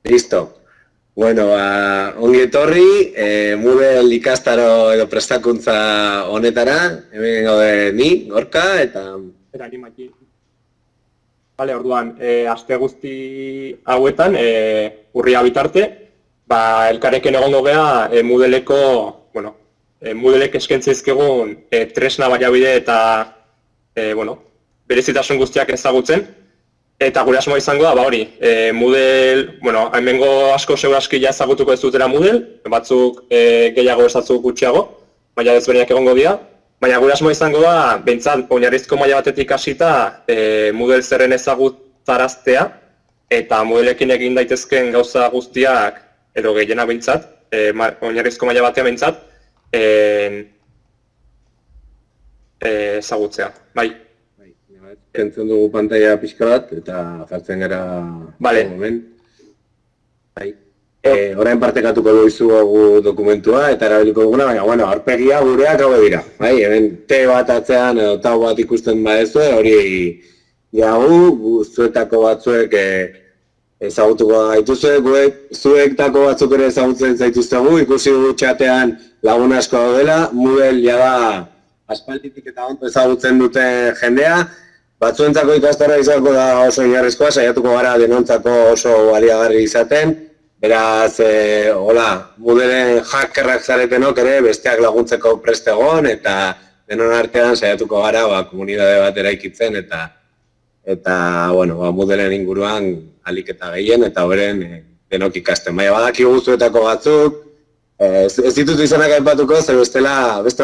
Listo. Bueno, ongi etorri, Moodle ikastaro edo prestakuntza honetara, hemen gaude ni, Gorka, eta ni Maki. Bale, orduan, aste guzti hauetan, urria bitarte, elkarrekin egongo gea Moodleko, Moodlek eskaintzen dizkigun tresna baliabide eta, berezitasun guztiak ezagutzen. Eta gure asmoa izango da, hori, Moodle, hemengo asko seguraski ja ezagutuko ez dutela Moodle, batzuk gehiago esatzuk gutxiago, maila desberdinak egongo dira. Baina gure asmoa izango da, behintzat, oinarrizko maila batetik hasita Moodle zerren ezagutaraztea, eta Moodleekin egin daitezkeen gauza guztiak, edo gehiena behintzat, oinarrizko maila batean behintzat, ezagutzea, bai. Kentzen dugu pantalla pixka bat, eta jartzen gara moment. Orain partekatuko dizugu dokumentua eta erabiliko duguna, baina, aurpegia gureak hau dira. Hemen T bat atzean edo tau bat ikusten badezu, hori jagu, zuetako batzuek ezagutuko gaituzue, zuetako batzuk ere ezagutzen zaituztegu, ikusi dugu txatean lagun asko daudela, Moodle jada aspalditik eta ondo ezagutzen duten jendea, batzuentzako ikastara izango da oso oinarrizkoa, saiatuko gara denontzako oso baliagarri izaten. Beraz, Moodleen hackerrak zaretenok ere besteak laguntzeko prest egon, eta denon artean saiatuko gara komunitate bat eraikitzen, eta Moodleen inguruan ahalik eta gehien, eta horren denok ikasten. Baina badakigu zuetako batzuk, ez ditut izanak aipatuko, zer beste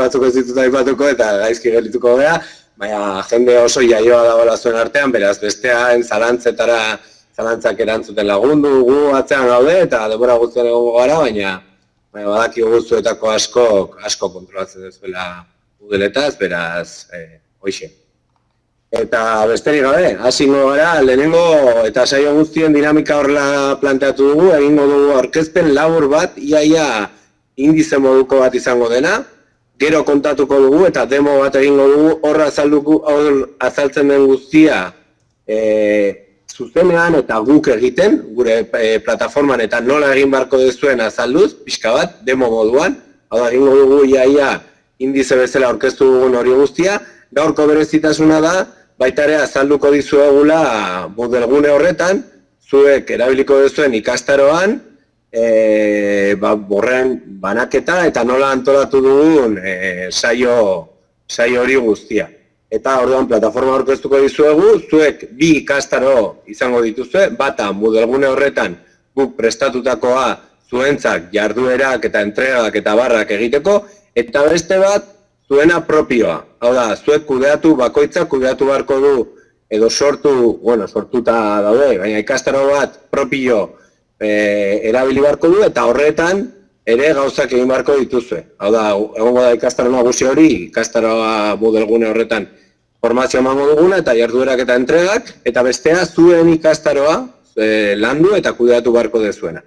batzuk ez ditut aipatuko, eta gaizki gelituko gara, baina jende oso jaioa dagoela zuen artean, beraz bestean zalantzak erantzuten lagundu, gu atzean gaude eta denbora guztian egongo gara, baina badakigu zuetako asko kontrolatzen duzuela Moodletaz, beraz, hoxe. Eta besterik gabe, hasingo gara, lehenengo eta saio guztien dinamika horrela planteatu dugu, egingo dugu aurkezpen labur bat, iaia indize moduko bat izango dena, gero kontatuko dugu eta demo bat egingo dugu, horra azaltzen den guztia, zuzenean eta guk egiten, gure plataforman eta nola egin barko dezuen azalduz, pixka bat, demo moduan, hau da, egingo dugu iaia indize bezala aurkeztu dugun hori guztia, gaurko berezitasuna da, baita ere azalduko dizuegula Moodlegune horretan, zuek erabiliko dezuen ikastaroan, borren banaketa eta nola antolatu dugun saio hori guztia. Eta orduan plataforma aurkeztuko dizuegu, zuek bi ikastaro izango dituzue, bata Moodlegune horretan guk prestatutakoa zuentzak jarduerak eta entregak eta barrak egiteko, eta beste bat zuena propioa. Hau da, zuek bakoitzak kudeatu beharko du, edo sortuta daude, baina ikastaro bat propio erabili beharko du, eta horretan ere gauzak egin beharko dituzue. Hau da, egongo da ikastaro nagusi hori, ikastaroa Moodlegune horretan formazio emango duguna eta jarduerak eta entregak, eta bestea zuen ikastaroa landu eta kudeatu beharko dezuena.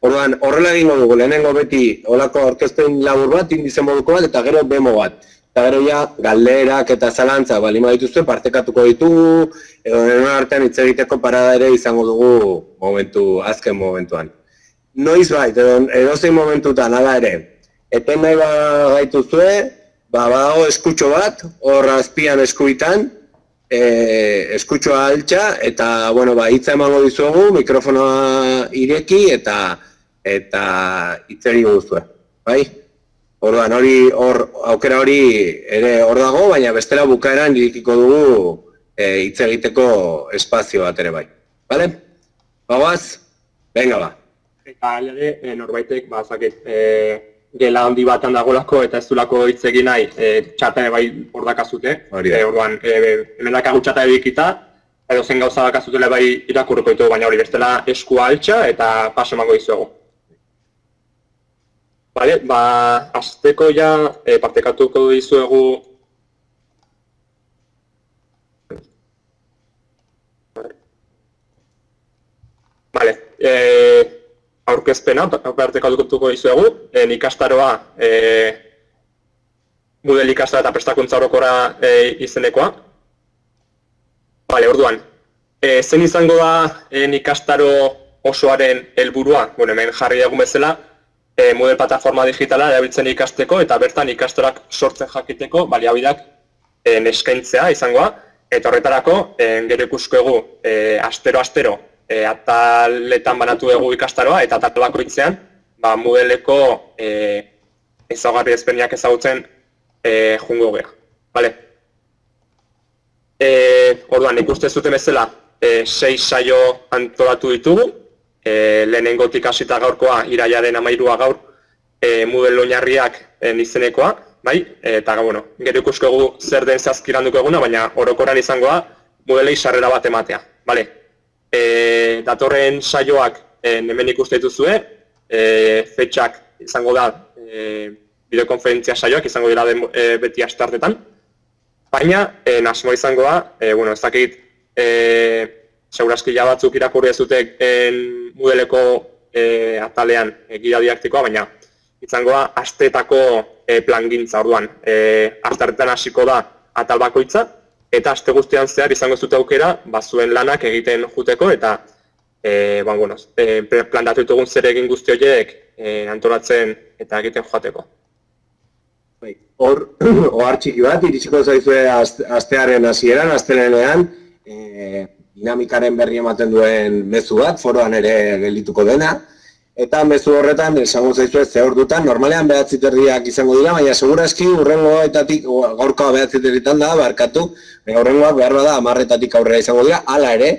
Orduan, horrela egingo dugu, lehenengo beti olako aurkezpen labur bat, indize moduko bat, eta gero demo bat. Eta gero ja, galderak eta zalantzak balima dituzue, partekatuko ditugu, edo denon artean hitz egiteko parada ere izango dugu azken momentuan. Noiz bait, edozein momentutan, hala ere, eten nahi gaituzue, badago eskutxo bat, hor azpian eskuitan, eskutxoa altxa, eta, hitza emango dizuegu, mikrofonoa ireki eta hitz egingo duzue, bai? Orduan, aukera hori ere hor dago, baina bestela bukaeran irekiko dugu hitz egiteko espazio bat ere bai. Bale? Bagoaz? Venga ba. Eta ere, norbaitek, gela handi batan dagolako eta ez dulako hitz egin nahi txata bai hor dakazute. Orduan, hemen dakagu txata edikita, edo zen gauza dakazutela bai irakurriko ditu, baina hori bestela eskua altxa eta paso emango dizuegu. Bale, azteko ja partekatuko dizuegu Bale, aurkezpena, partekatuko dizuegu, ikastaroa, Moodle ikastaro eta prestakuntza orokorra izenekoa. Bale, orduan, zen izango da ikastaro osoaren helburua, hemen jarri dugun bezala, Moodle plataforma digitala erabiltzen ikasteko eta bertan ikastorak sortzen jakiteko baliabideak eskaintzea izangoa, eta horretarako gero ikusko egu astero ataletan banatu dugu ikastaroa eta atal bakoitzean Moodleko ezaugarri ezberdinak ezagutzen jungo gea. Orduan, ikusten zuten bezala 6 saio antolatu ditugu, lehenengotik hasita gaurkoa, irailaren 13 gaur, Moodle oinarriak izenekoa, eta gero ikusko egu zer den zehazkiranduko eguna, baina orokorran izangoa Moodlei sarrera bat ematea. Datorren saioak hemen ikusten dituzue, fetxak izango da bideokonferentzia saioak izango dira beti asteartetan, baina asmoa izangoa, ez dakit segurazki batzuk irakurri ez dute Moodleko atalean gida didaktikoa, baina izangoa asteetako plangintza, orduan asteartetan hasiko da atal bakoitza, eta aste guztian zehar izango zute aukera zuen lanak egiten juteko, eta plantatu ditugun zer egin guzti horiek antolatzen eta egiten joateko. Hor, ohar txiki bat, iritsiko zaizue astearen hasieran, astelehenean, dinamikaren berri ematen duen mezu bat, foroan ere geldituko dena, eta mezu horretan, esango zaizue ze ordutan, normalean 9:30 izango dira, baina segurazki urrengoetatik, gaurkoa 9:30 da, barkatu, urrengoa behar bada 10:00 aurrera izango dira, hala ere,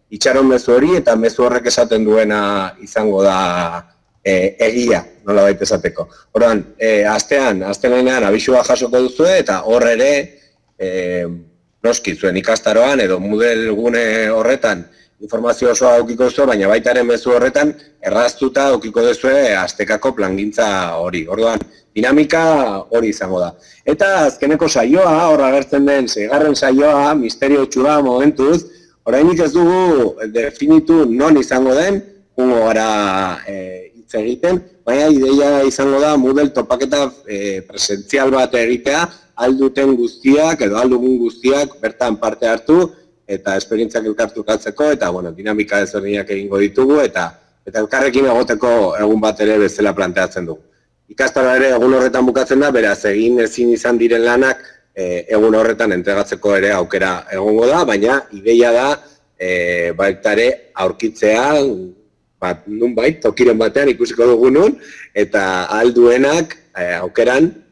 itxaron mezu hori eta mezu horrek esaten duena izango da egia, nolabait esateko. Orduan, astelehenean abisua jasoko duzue eta hor ere noski zuen ikastaroan edo Moodle gune horretan informazio osoa aukiko zuen, baina baita ere mezu horretan erraztuta aukiko duzue astekako plangintza hori. Orduan, dinamika hori izango da. Eta azkeneko saioa, hor agertzen den 6. saioa, misteriotxua momentuz, orainik ez dugu definitu non izango den, jungo gara hitz egiten, baina ideia izango da Moodle topaketa presentzial bat egitea, alduten guztiak edo aldugun guztiak bertan parte hartu eta esperientziak elkartrukatzeko eta dinamika ezberdinak egingo ditugu eta elkarrekin egoteko egun bat ere bezala planteatzen dugu. Ikastaroa ere egun horretan bukatzen da, beraz egin ezin izan diren lanak egun horretan entregatzeko ere aukera egongo da, baina ideia da baita ere aurkitzea, nunbait, tokiren batean ikusiko dugu nun, eta alduenak aukeran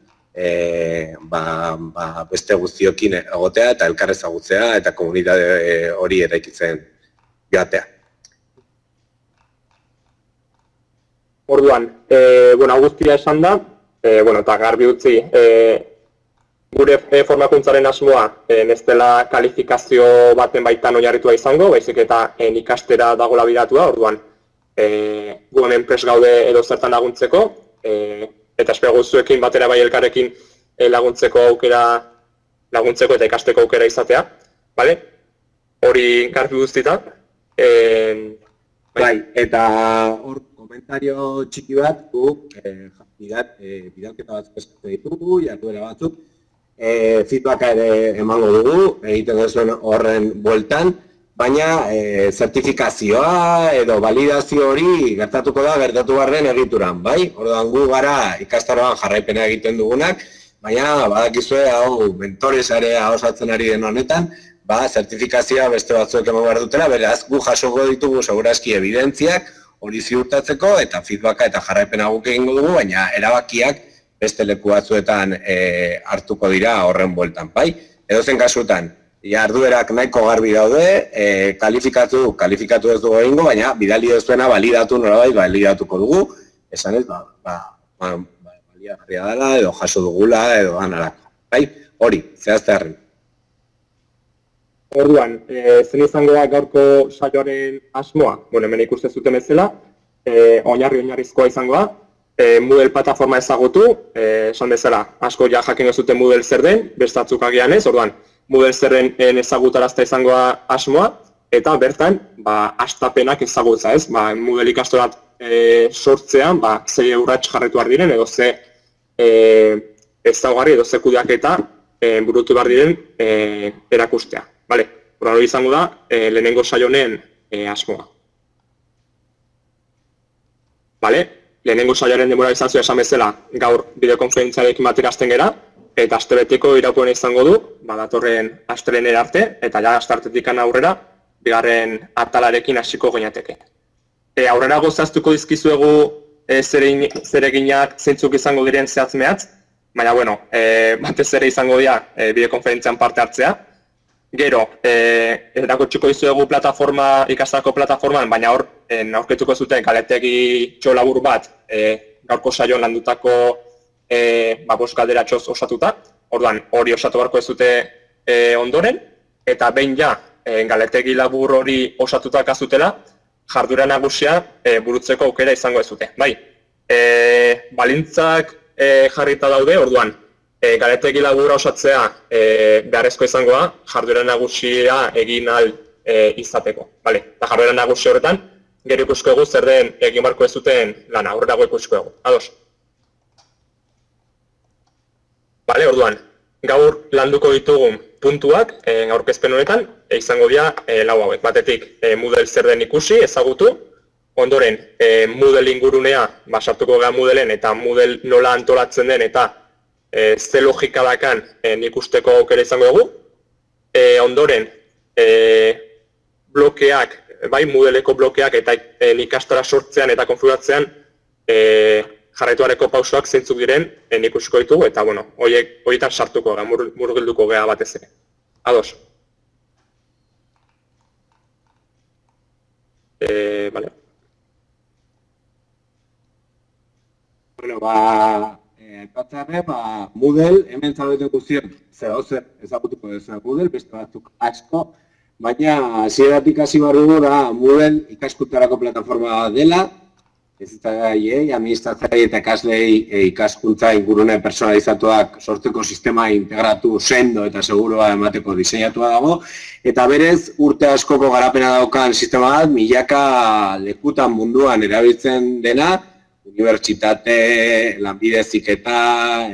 beste guztiokin egotea eta elkar ezagutzea eta komunitate hori eraikitzen joatea. Orduan, guztia esan da, eta garbi utzi, gure formakuntzaren asmoa ez dela kalifikazio baten baitan oinarritua izango, baizik eta ikastera dagoela bidatua, orduan, gu hemen prest gaude edo zertan laguntzeko, eta espero zuekin batera bai elkarrekin laguntzeko eta ikasteko aukera izatea, hori garbi guztita. Eta hor komentario txiki bat, guk bidalketa batzuk eskatzen ditugu, jarduera batzuk, feedbacka ere emango dugu, egiten duzuen horren bueltan, baina zertifikazioa edo validazio hori gertatuko da gertatu barren egituran, bai? Orduan gu gara ikastaroan jarraipena egiten dugunak, baina badakizue hau mentoresarea osatzen ari den honetan, zertifikazioa beste batzuek eman behar dutela, beraz gu jasoko ditugu segurazki evidentziak hori ziurtatzeko eta feedbacka eta jarraipena guk egingo dugu, baina erabakiak beste leku batzuetan hartuko dira horren bueltan, bai? Edozen kasutan, jarduerak nahiko garbi daude, kalifikatu ez dugu egingo, baina bidali duzuena validatu nolabait validatuko dugu, esan ez, baliagarria dela edo jaso dugula edo danarako, bai? Hori, zehaztearren. Orduan, zen izango da gaurko saioaren asmoa, hemen ikusten zuten bezala, oinarrizkoa izango da, Moodle plataforma ezagutu, esan bezala, asko ja jakin zuten Moodle zer den, bestatzuk agian ez, orduan, Moodle zerren ezagutarazta izango da asmoa, eta bertan, hastapenak ezagutza ez, Moodle ikastorat sortzean, ze urrats jarretu behar diren, edo ze ezaugarri edo ze kudeaketa burutu behar diren erakustea. Hori izango da, lehenengo saio honen asmoa. Bale? Lehenengo saioaren denbora izan zuen esan bezala, gaur bideokonferentziarekin batera hasten gera, eta astebeteko iraupena izango du, datorren astelehenera arte, eta ja astartetik aurrera, bigarren atalarekin hasiko ginateke. Aurrera gozaztuko dizkizuegu zereginak zeintzuk izango diren zehatz mehatz, baina, bueno, batez ere izango dira bideokonferentzian parte hartzea. Gero, erakutsiko dizuegu ikastako plataforman, baina hor, aurketuko zuten galetegi txolabur bat, gaurko saioan landutako bost galderatxoz osatuta, orduan hori osatu beharko ez dute ondoren, eta behin ja, galetegi labur hori osatutak azutela, jarduera nagusia burutzeko aukera izango ez dute. Bai, balintzak jarrita daude, orduan, galetegi labura osatzea beharrezko izangoa, jarduera nagusia egin ahal izateko. Eta jarduera nagusi horretan, gero ikusko zer den egin barko ez duten lana, horrelago ikusko egu. Ados? Orduan, gaur landuko ditugun puntuak, aurkezpen honetan, izango dira lau hauek. Batetik, Moodle zer den ikusi, ezagutu, ondoren, Moodle ingurunea, sartuko gara Moodleen, eta Moodle nola antolatzen den, eta ze logika dakan nik usteko aukera izango dugu. Ondoren, blokeak, Moodleko blokeak eta ikastara sortzean eta konfiguratzean jarraituareko pausoak zeintzuk diren nik usko ditugu, eta horietan sartuko gara, murgilduko gara batez ere. Ados? Bale. Aipatzarre, Moodle, hemen zaudete guztion, zer ezagutuko duzu Moodle, beste batzuk asko, baina hasieratik hasi behar dugu da Moodle ikaskuntzarako plataforma dela, hezitzaileei, administratzaile eta ikaslei ikaskuntza ingurune personalizatuak sortzeko sistema integratu sendo eta segurua emateko diseinatua dago, eta berez urte askoko garapena daukan sistema bat, milaka lekutan munduan erabiltzen dena, unibertsitate, lanbide heziketa,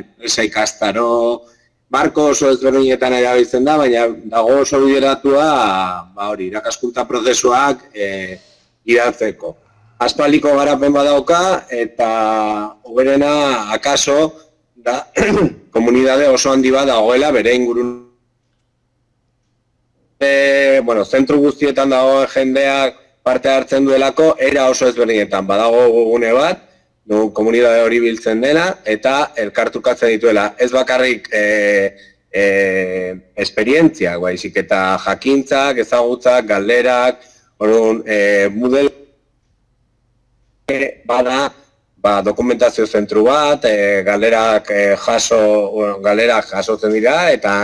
enpresa ikastaro, marko oso ezberdinetan erabiltzen da, baina dago oso bideratua irakaskuntza prozesuak idatzeko. Aspaldiko garapen badauka eta hoberena akaso da komunitate oso handi bat dagoela bere ingurun. Zentru guztietan dago jendeak parte hartzen duelako, era oso ezberdinetan badago gune bat, komunitate hori biltzen dena eta elkartukatzen dituela. Ez bakarrik esperientziak, baizik eta jakintzak, ezagutzak, galderak, Moodle bada dokumentazio zentru bat, galderak jasotzen dira eta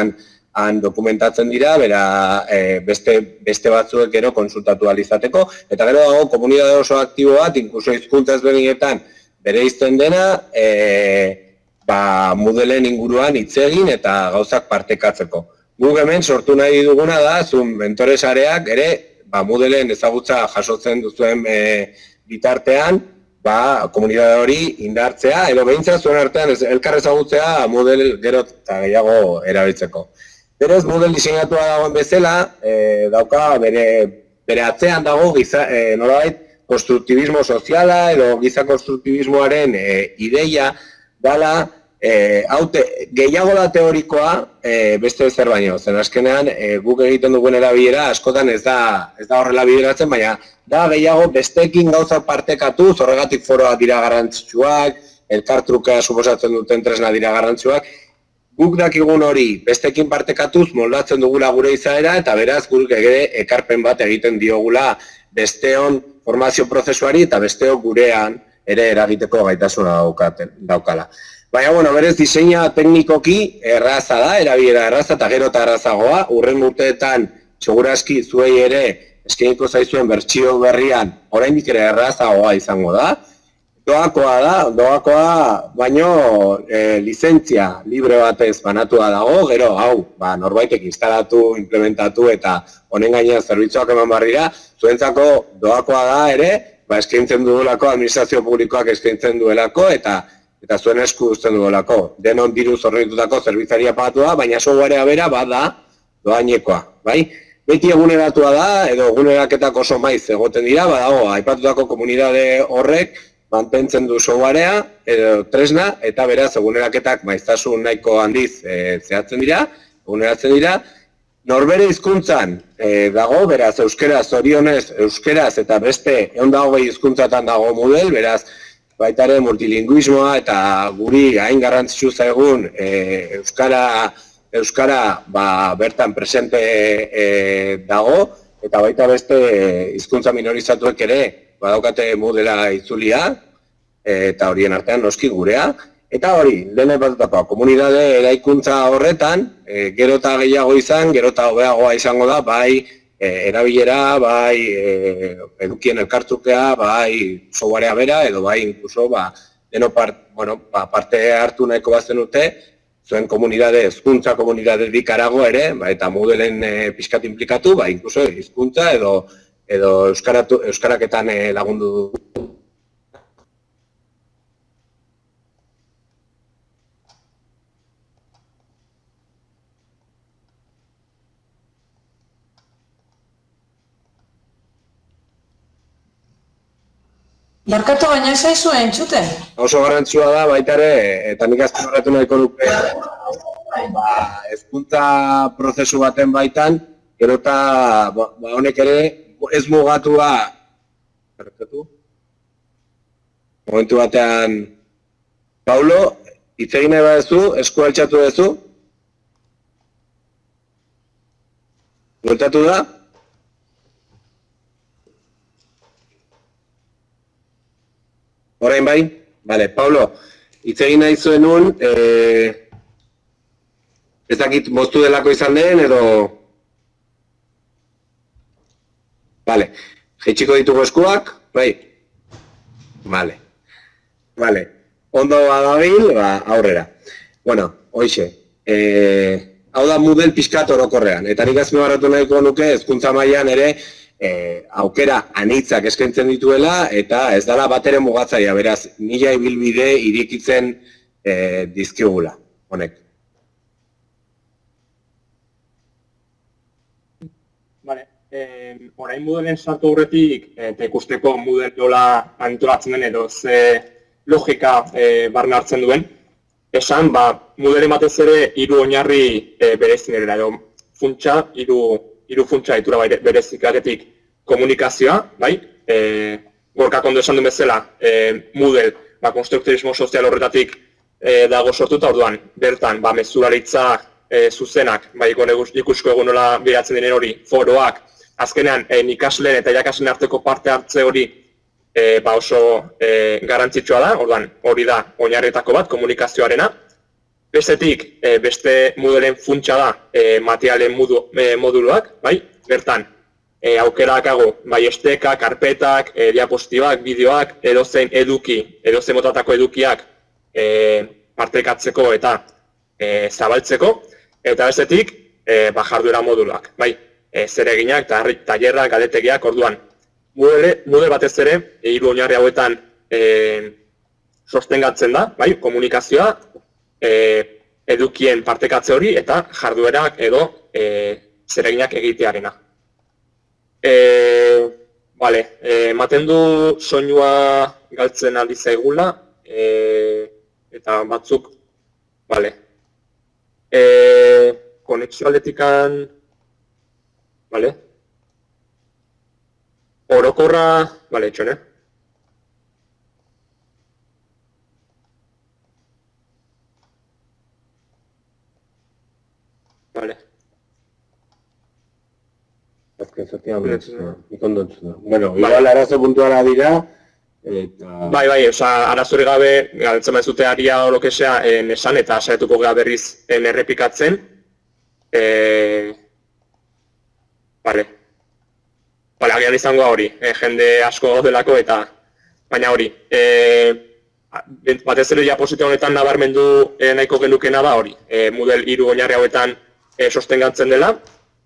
han dokumentatzen dira, beste batzuek gero konsultatu ahal izateko, eta gero dago komunitate oso aktibo bat, inkluso hizkuntza ezberdinetan bere izten dena, Moodleen inguruan hitz egin eta gauzak partekatzeko. Guk hemen sortu nahi duguna da, zuen mentoresareak ere, Moodleen ezagutza jasotzen duzuen bitartean, komunitate hori indartzea, edo behintzat zuen artean elkar ezagutzea Moodle gero eta gehiago erabiltzeko. Berez, Moodle diseinatua dagoen bezala, dauka bere atzean dago nolabait konstruktibismo soziala edo giza konstruktibismoaren ideia dala, gehiago da teorikoa beste zer baino. Zen azkenean guk egiten dugun erabilera askotan ez da horrela bideratzen, baina da gehiago besteekin gauzak partekatuz, horregatik foroak dira garrantzitsuak, elkartrukea suposatzen duten tresna dira garrantzitsuak. Guk dakigun hori besteekin partekatuz moldatzen dugula gure izaera eta beraz guk ere ekarpen bat egiten diogula besteon formazio prozesuari eta besteok gurean ere eragiteko gaitasuna daukala. Baina, berez diseina teknikoki erraza da, erabilera erraza eta gero eta errazagoa, urren urteetan segurazki zuei ere eskainiko zaizuen bertsio berrian oraindik ere errazagoa izango da. Doakoa baino lizentzia libre batez banatua dago, gero norbaitek instalatu, implementatu eta honen gainean zerbitzuak eman barrira, zuentzako doakoa da ere, eskaintzen duelako, administrazio publikoak eskaintzen duelako eta zuen esku uzten duelako. Denon diruz horretutako zerbitzaria pagatua, baina softwarea bera bada doainekoa, bai? Beti eguneratua da, edo eguneraketak oso maiz egoten dira, badago, aipatutako komunitate horrek, mantentzen du softwarea edo tresna, eta beraz eguneraketak maiztasun nahiko handiz zehatzen dira, eguneratzen dira, norbere hizkuntzan dago, beraz euskaraz, zorionez, euskaraz eta beste 120 hizkuntzatan dago Moodle, beraz baita ere multilingüismoa eta guri hain garrantzitsu zaigun euskara bertan presente dago, eta baita beste hizkuntza minorizatuek ere badaukate Moodlea itzulia, eta horien artean noski gurea. Eta hori, lehen aipatutakoa, komunitate eraikuntza horretan, gero eta gehiago izan, gero eta hobeagoa izango da, bai erabilera, bai edukien elkartzukea, bai softwarea bera, edo bai inkluso parte hartu nahiko bazenute, zuen komunitate, hezkuntza komunitate dikarago ere, eta Moodleen pixkat implikatu, inkluso hizkuntza edo euskaraketan lagundu du. Barkatu baina ez zaizu entzuten. Oso garrantzua da baita ere, eta nik azpimarratu nahiko nuke, hezkuntza prozesu baten baitan, gero eta honek ere ez mugatua, momentu batean, Paulo, hitz egin nahi baduzu, esku altxatu duzu, bueltatu da? Orain bai? Bale, Paulo, hitz egin nahi zuenun, ez dakit moztu delako izan den, edo... Bale, jeitsiko ditugu eskuak, bai? Bale, ondo badabil, aurrera. Bueno, hoxe, hau da Moodle pixkat orokorrean, eta nik azpimarratu nahiko nuke hezkuntza mailan ere, aukera anitzak eskaintzen dituela, eta ez dela batere mugatzaia, beraz, mila ibilbide irikitzen dizkigula, honek. Vale, orain Moodleen sartu aurretik, eta ikusteko Moodle nola antolatzen den edo ze logika barne hartzen duen, esan, Moodleen batez ere hiru oinarri berezin dela, edo funtsa, hiru funtsa ditura berezik batetik komunikazioa, bai? Gorkak ondo esan duen bezala, Moodle, konstruktivismo sozial horretatik dago sortuta, orduan, bertan, mezularitza zuzenak, ikusko egun nola biratzen diren hori, foroak, azkenean, ikasleen eta irakasleen arteko parte hartze hori oso garrantzitsua da, orduan, hori da oinarrietako bat, komunikazioarena. Bestetik, beste Moodleen funtsa da materialen moduluak, bai? Bertan, aukerak hago, bai esteka, karpetak, diapositibak, bideoak, edozein eduki, edozein motatako edukiak partekatzeko eta zabaltzeko, eta bestetik, jarduera moduluak, bai? Zereginak, tailerrak, galdetegiak, orduan. Moodle batez ere, hiru oinarri hauetan sostengatzen da, bai? Komunikazioa, edukien partekatze hori eta jarduerak edo zereginak egitearena. Ematen du soinua galtzen aldi zaigula, eta batzuk, konexio aldetikan, orokorra, etxone. Azken zatean, nik ondo entzuna. Bueno, igual arazo puntuala dira, eta... Bai, arazori gabe, galtzen bezute aria o lokesea esan, eta saietuko gara berriz errepikatzen. Agian izango hori, jende asko delako eta, baina hori. Batez ere diapositiba honetan nabarmendu nahiko genukena da hori. Moodle hiru oinarri hauetan sostengatzen dela,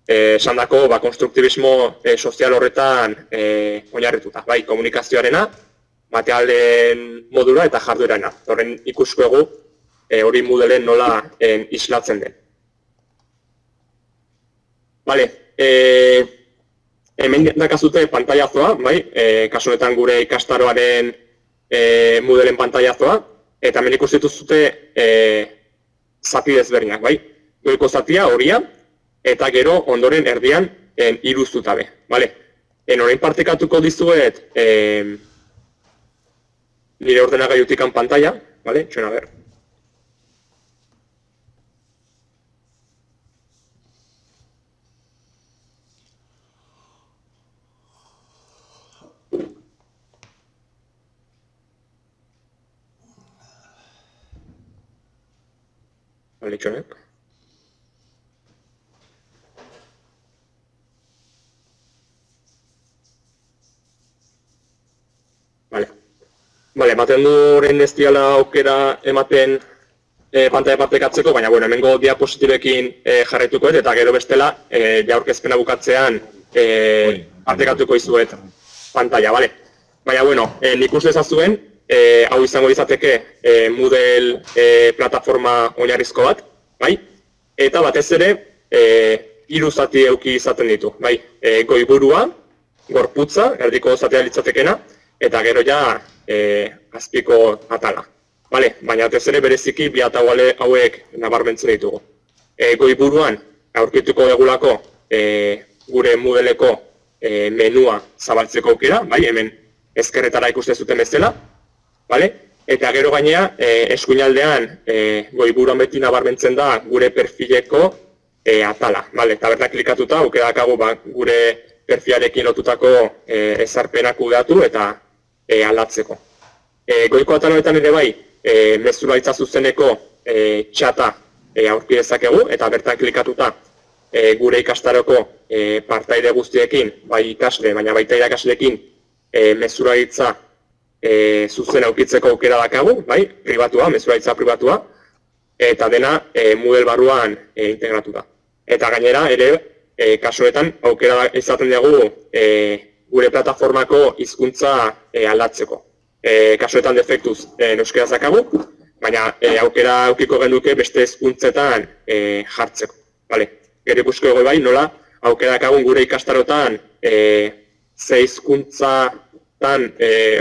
esandako konstruktibismo sozial horretan oinarrituta, bai, komunikazioarena, materialen modula eta jarduerana. Horren ikusko egu hori Moodleen nola islatzen den. Hemen dakazute pantailazoa, bai, kasu honetan gure ikastaroaren Moodleen pantailazoa, eta hemen ikusi dituzue zati desberdinak, bai? Goiko zatia horia, eta gero ondoren erdian hiru zutabe, bale? Orain partekatuko dizuet nire ordenagailutikan pantaila, bale? Itxoin, a ber. Vale, itxoin, Vale, ematen du orain ez diala aukera ematen pantaila partekatzeko, baina bueno, hemengo diapositibekin jarraituko eta gero bestela aurkezpena bukatzean partekatuko izuet pantaila, bale? Baina bueno, nik uste ezazuen, hau izango izateke Moodle plataforma oinarrizko bat, bai? Eta batez ere, hiru zati eduki izaten ditu, bai? Goiburua, gorputza, erdiko zatea litzatekena, eta gero ja azpiko atala. Vale, baina batez ere bereziki bi atal hauek nabarmentzen ditugu. Goiburuan aurkituko dugulako gure Moodleko menua zabaltzeko aukera, bai, hemen ezkerretara ikusten zuten bezala, vale? Eta gero gainea eskuinaldean goiburuan beti nabarmentzen da gure perfileko atala, vale? Eta bertan klikatuta aukera dakagu gure perfilarekin lotutako ezarpenak kudeatu eta aldatzeko. Goiko atal honetan ere bai, mezularitza zuzeneko txata aurki dezakegu eta bertan klikatuta gure ikastaroko partaide guztiekin, bai ikasle, baina baita irakasleekin mezularitza zuzen aurkitzeko aukera dakagu, bai, pribatua, mezularitza pribatua, eta dena Moodle barruan integratuta. Eta gainera ere, kasuetan aukera izaten dugu gure plataformako hizkuntza aldatzeko. Kasuetan defektuz euskaraz dakagu, baina aukera aukiko genuke beste hizkuntzetan jartzeko. Gero ikusko ego bai, nola aukera dakagun gure ikastarotan ze hizkuntzatan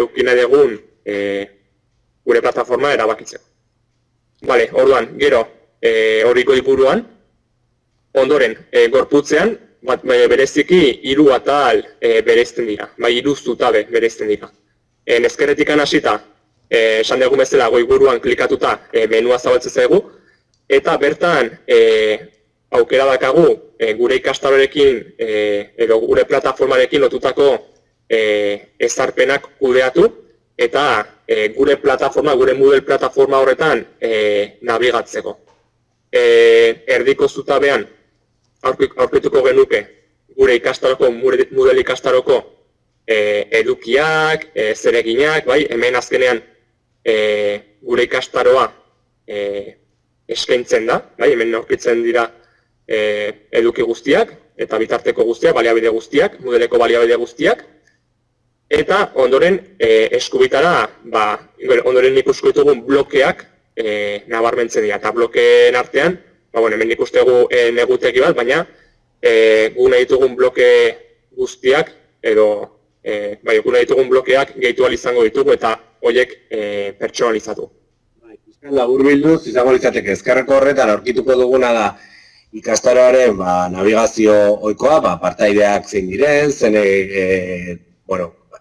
eukina dugun gure plataforma erabakitzeko. Orduan, gero hori goiburuan, ondoren gorputzean, bereziki hiru atal bereizten dira, hiru zutabe bereizten dira. Ezkerretikan hasita, esan dugu bezala goiburuan klikatuta menua zabaltzen zaigu, eta bertan aukera dakagu gure ikastarorekin edo gure plataformarekin lotutako ezarpenak kudeatu, eta gure plataforma, gure Moodle plataforma horretan nabigatzeko. Erdiko zutabean aurkituko genuke gure ikastaroko, Moodle ikastaroko edukiak, zereginak, bai, hemen azkenean gure ikastaroa eskaintzen da, bai, hemen aurkitzen dira eduki guztiak, eta bitarteko guztiak, baliabide guztiak, Moodleko baliabide guztiak, eta ondoren eskubitara, ondoren ikusko ditugun blokeak nabarmentzen dira, eta blokeen artean, hemen ikustegu negutegi bat, baina gu nahi ditugun bloke guztiak, edo gure ditugun blokeak gehitu izango ditugu eta horiek pertsonalizatu. Laburbilduz, izango litzateke ezkerreko horretan aurkituko duguna da ikastaroaren navigazio ohikoa, partaideak zein diren,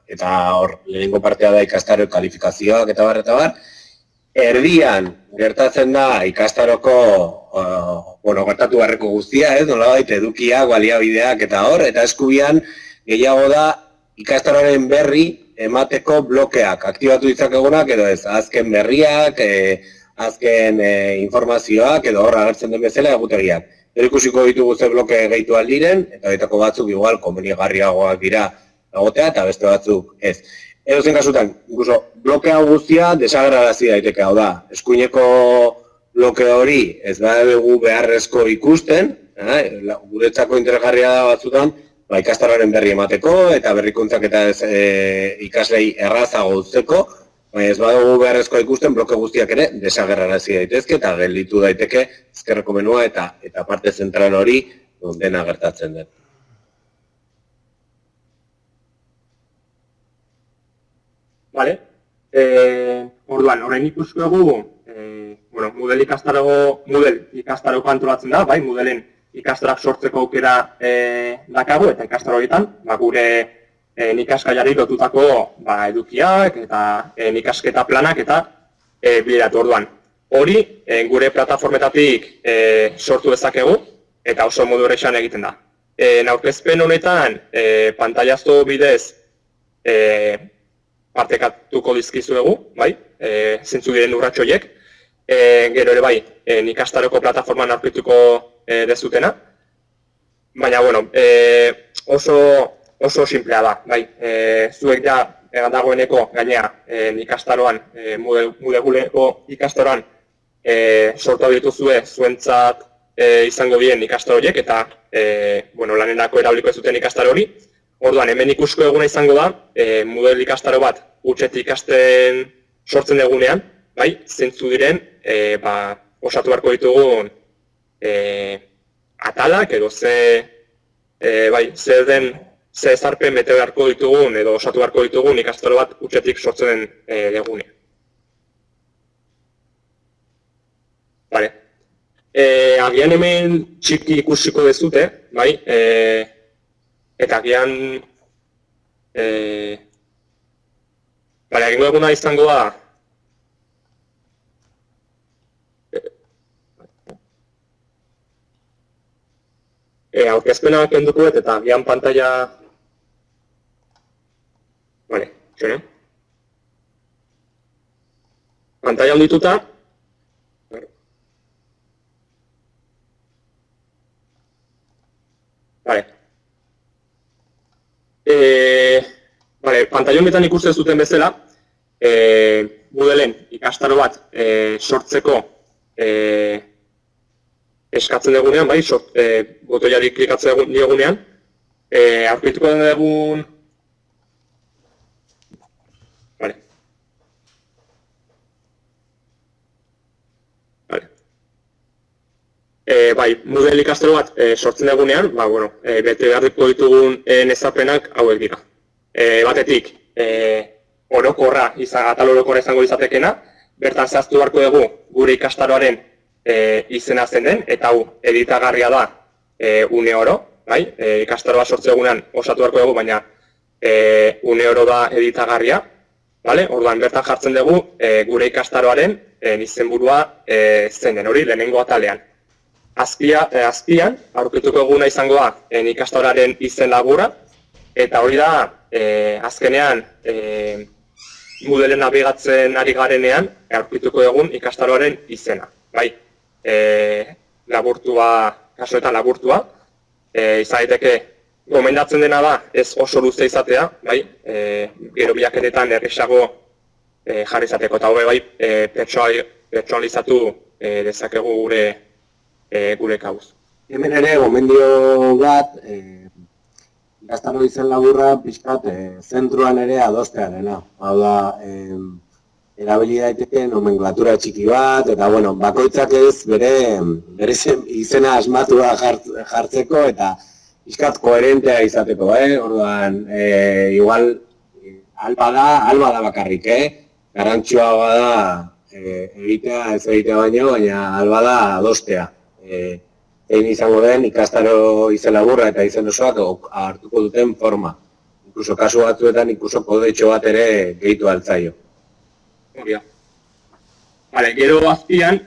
eta hor lehenengo partea da ikastaro kalifikazioak eta bar. Erdian gertatzen da ikastaroko gertatu beharreko guztia, nolabait edukiak, baliabideak eta hor, eta eskubian gehiago da ikastaroaren berri emateko blokeak, aktibatu ditzakegunak edo ez, azken berriak, azken informazioak edo hor agertzen den bezala egutegiak. Gero ikusiko ditugu ze bloke gehitu aldiren, eta horietako batzuk igual komenigarriagoak dira egotea eta beste batzuk ez. Edozein kasutan, bloke hau guztia desagerrarazi daiteke, hau da, eskuineko bloke hori ez badugu beharrezko ikusten, guretzako interesgarria da batzutan, ikastaroaren berri emateko eta berrikuntzak eta ikaslei errazago uzteko, ez badugu beharrezkoa ikusten bloke guztiak ere desagerrarazi daitezke eta gelditu daiteke ezkerreko menua eta parte zentral hori dena gertatzen den. Orduan, orain ikuskegu, bueno, Moodle ikastaroko antolatzen da, bai, Moodleen ikastarak sortzeko aukera dakago, eta ikastaro horietan, gure nikaskaiari lotutako edukiak eta nikasketa planak eta bideratu. Orduan, hori gure plataformetatik sortu dezakegu, eta oso modu errexan egiten da. Aurkezpen honetan, pantailazko bidez partekatuko dizkizuegu, bai, zeintzuk diren urrats horiek. Gero ere bai, ikastaroko plataforman aurkituko dezutena. Baina, bueno, oso simplea da, bai. Zuek ja dagoeneko gainea ikastaroan, Moodle ikastaroan sortu dituzue zuentzat izango diren ikastaro horiek eta lanerako erabiliko ez duten ikastaro hori. Orduan, hemen ikusko eguna izango da, Moodle ikastaro bat hutsetik ikasten sortzen egunean, bai, zeintzu diren, osatu beharko ditugun atalak edo ze ezarpen bete beharko ditugun edo osatu beharko ditugun ikastaro bat hutsetik sortzen egunean. Vale. Agian hemen txiki ikusiko dezute, bai, eta agian egingo eguna izango da aurkezpena kenduko dut eta agian pantaila pantaila handituta pantaila honetan ikusten zuten bezala, Moodleen ikastaro bat sortzeko eskatzen dugunean, bai, botoiari klikatzen diogunean, aurkituko den dugun... Bai, Moodle ikastaro bat sortzen dugunean, bete beharriko ditugun ezapenak hauek dira. Batetik, atal orokorra izango izatekena, bertan zehaztu beharko dugu gure ikastaroaren izena zen den, eta hau editagarria da une oro, bai? Ikastaroa sortze egunean osatu beharko dugu, baina une oro da editagarria, bale? Orduan bertan jartzen dugu gure ikastaroaren izenburua zen den hori lehenengo atalean. Azpian, aurkituko eguna izango da ikastaroaren izen laburra, eta hori da azkenean Moodleen nabigatzen ari garenean aurkituko egun ikastaroaren izena, bai? Kasuetan laburtua, izan daiteke gomendatzen dena da ez oso luze izatea, bai? Gero bilaketetan errazago jarri izateko, eta bai pertsonalizatu dezakegu gure kabuz. Hemen ere, gomendio bat, ikastaro izen laburra pixkat zentruan ere adostearena. Hau da, erabili daiteke nomenklatura txiki bat, eta bakoitzak ez bere izena asmatua jartzeko eta pixkat koherentea izateko, orduan, igual, alba da bakarrik, garrantzua bada egitea, ez egitea baina alba da adostea. Egin izango den ikastaro izen laburra eta izen osoak hartuko duten forma. Inkluso kasu batzuetan, inkluso kodetxo bat ere gehitu altzaio. Gero azpian,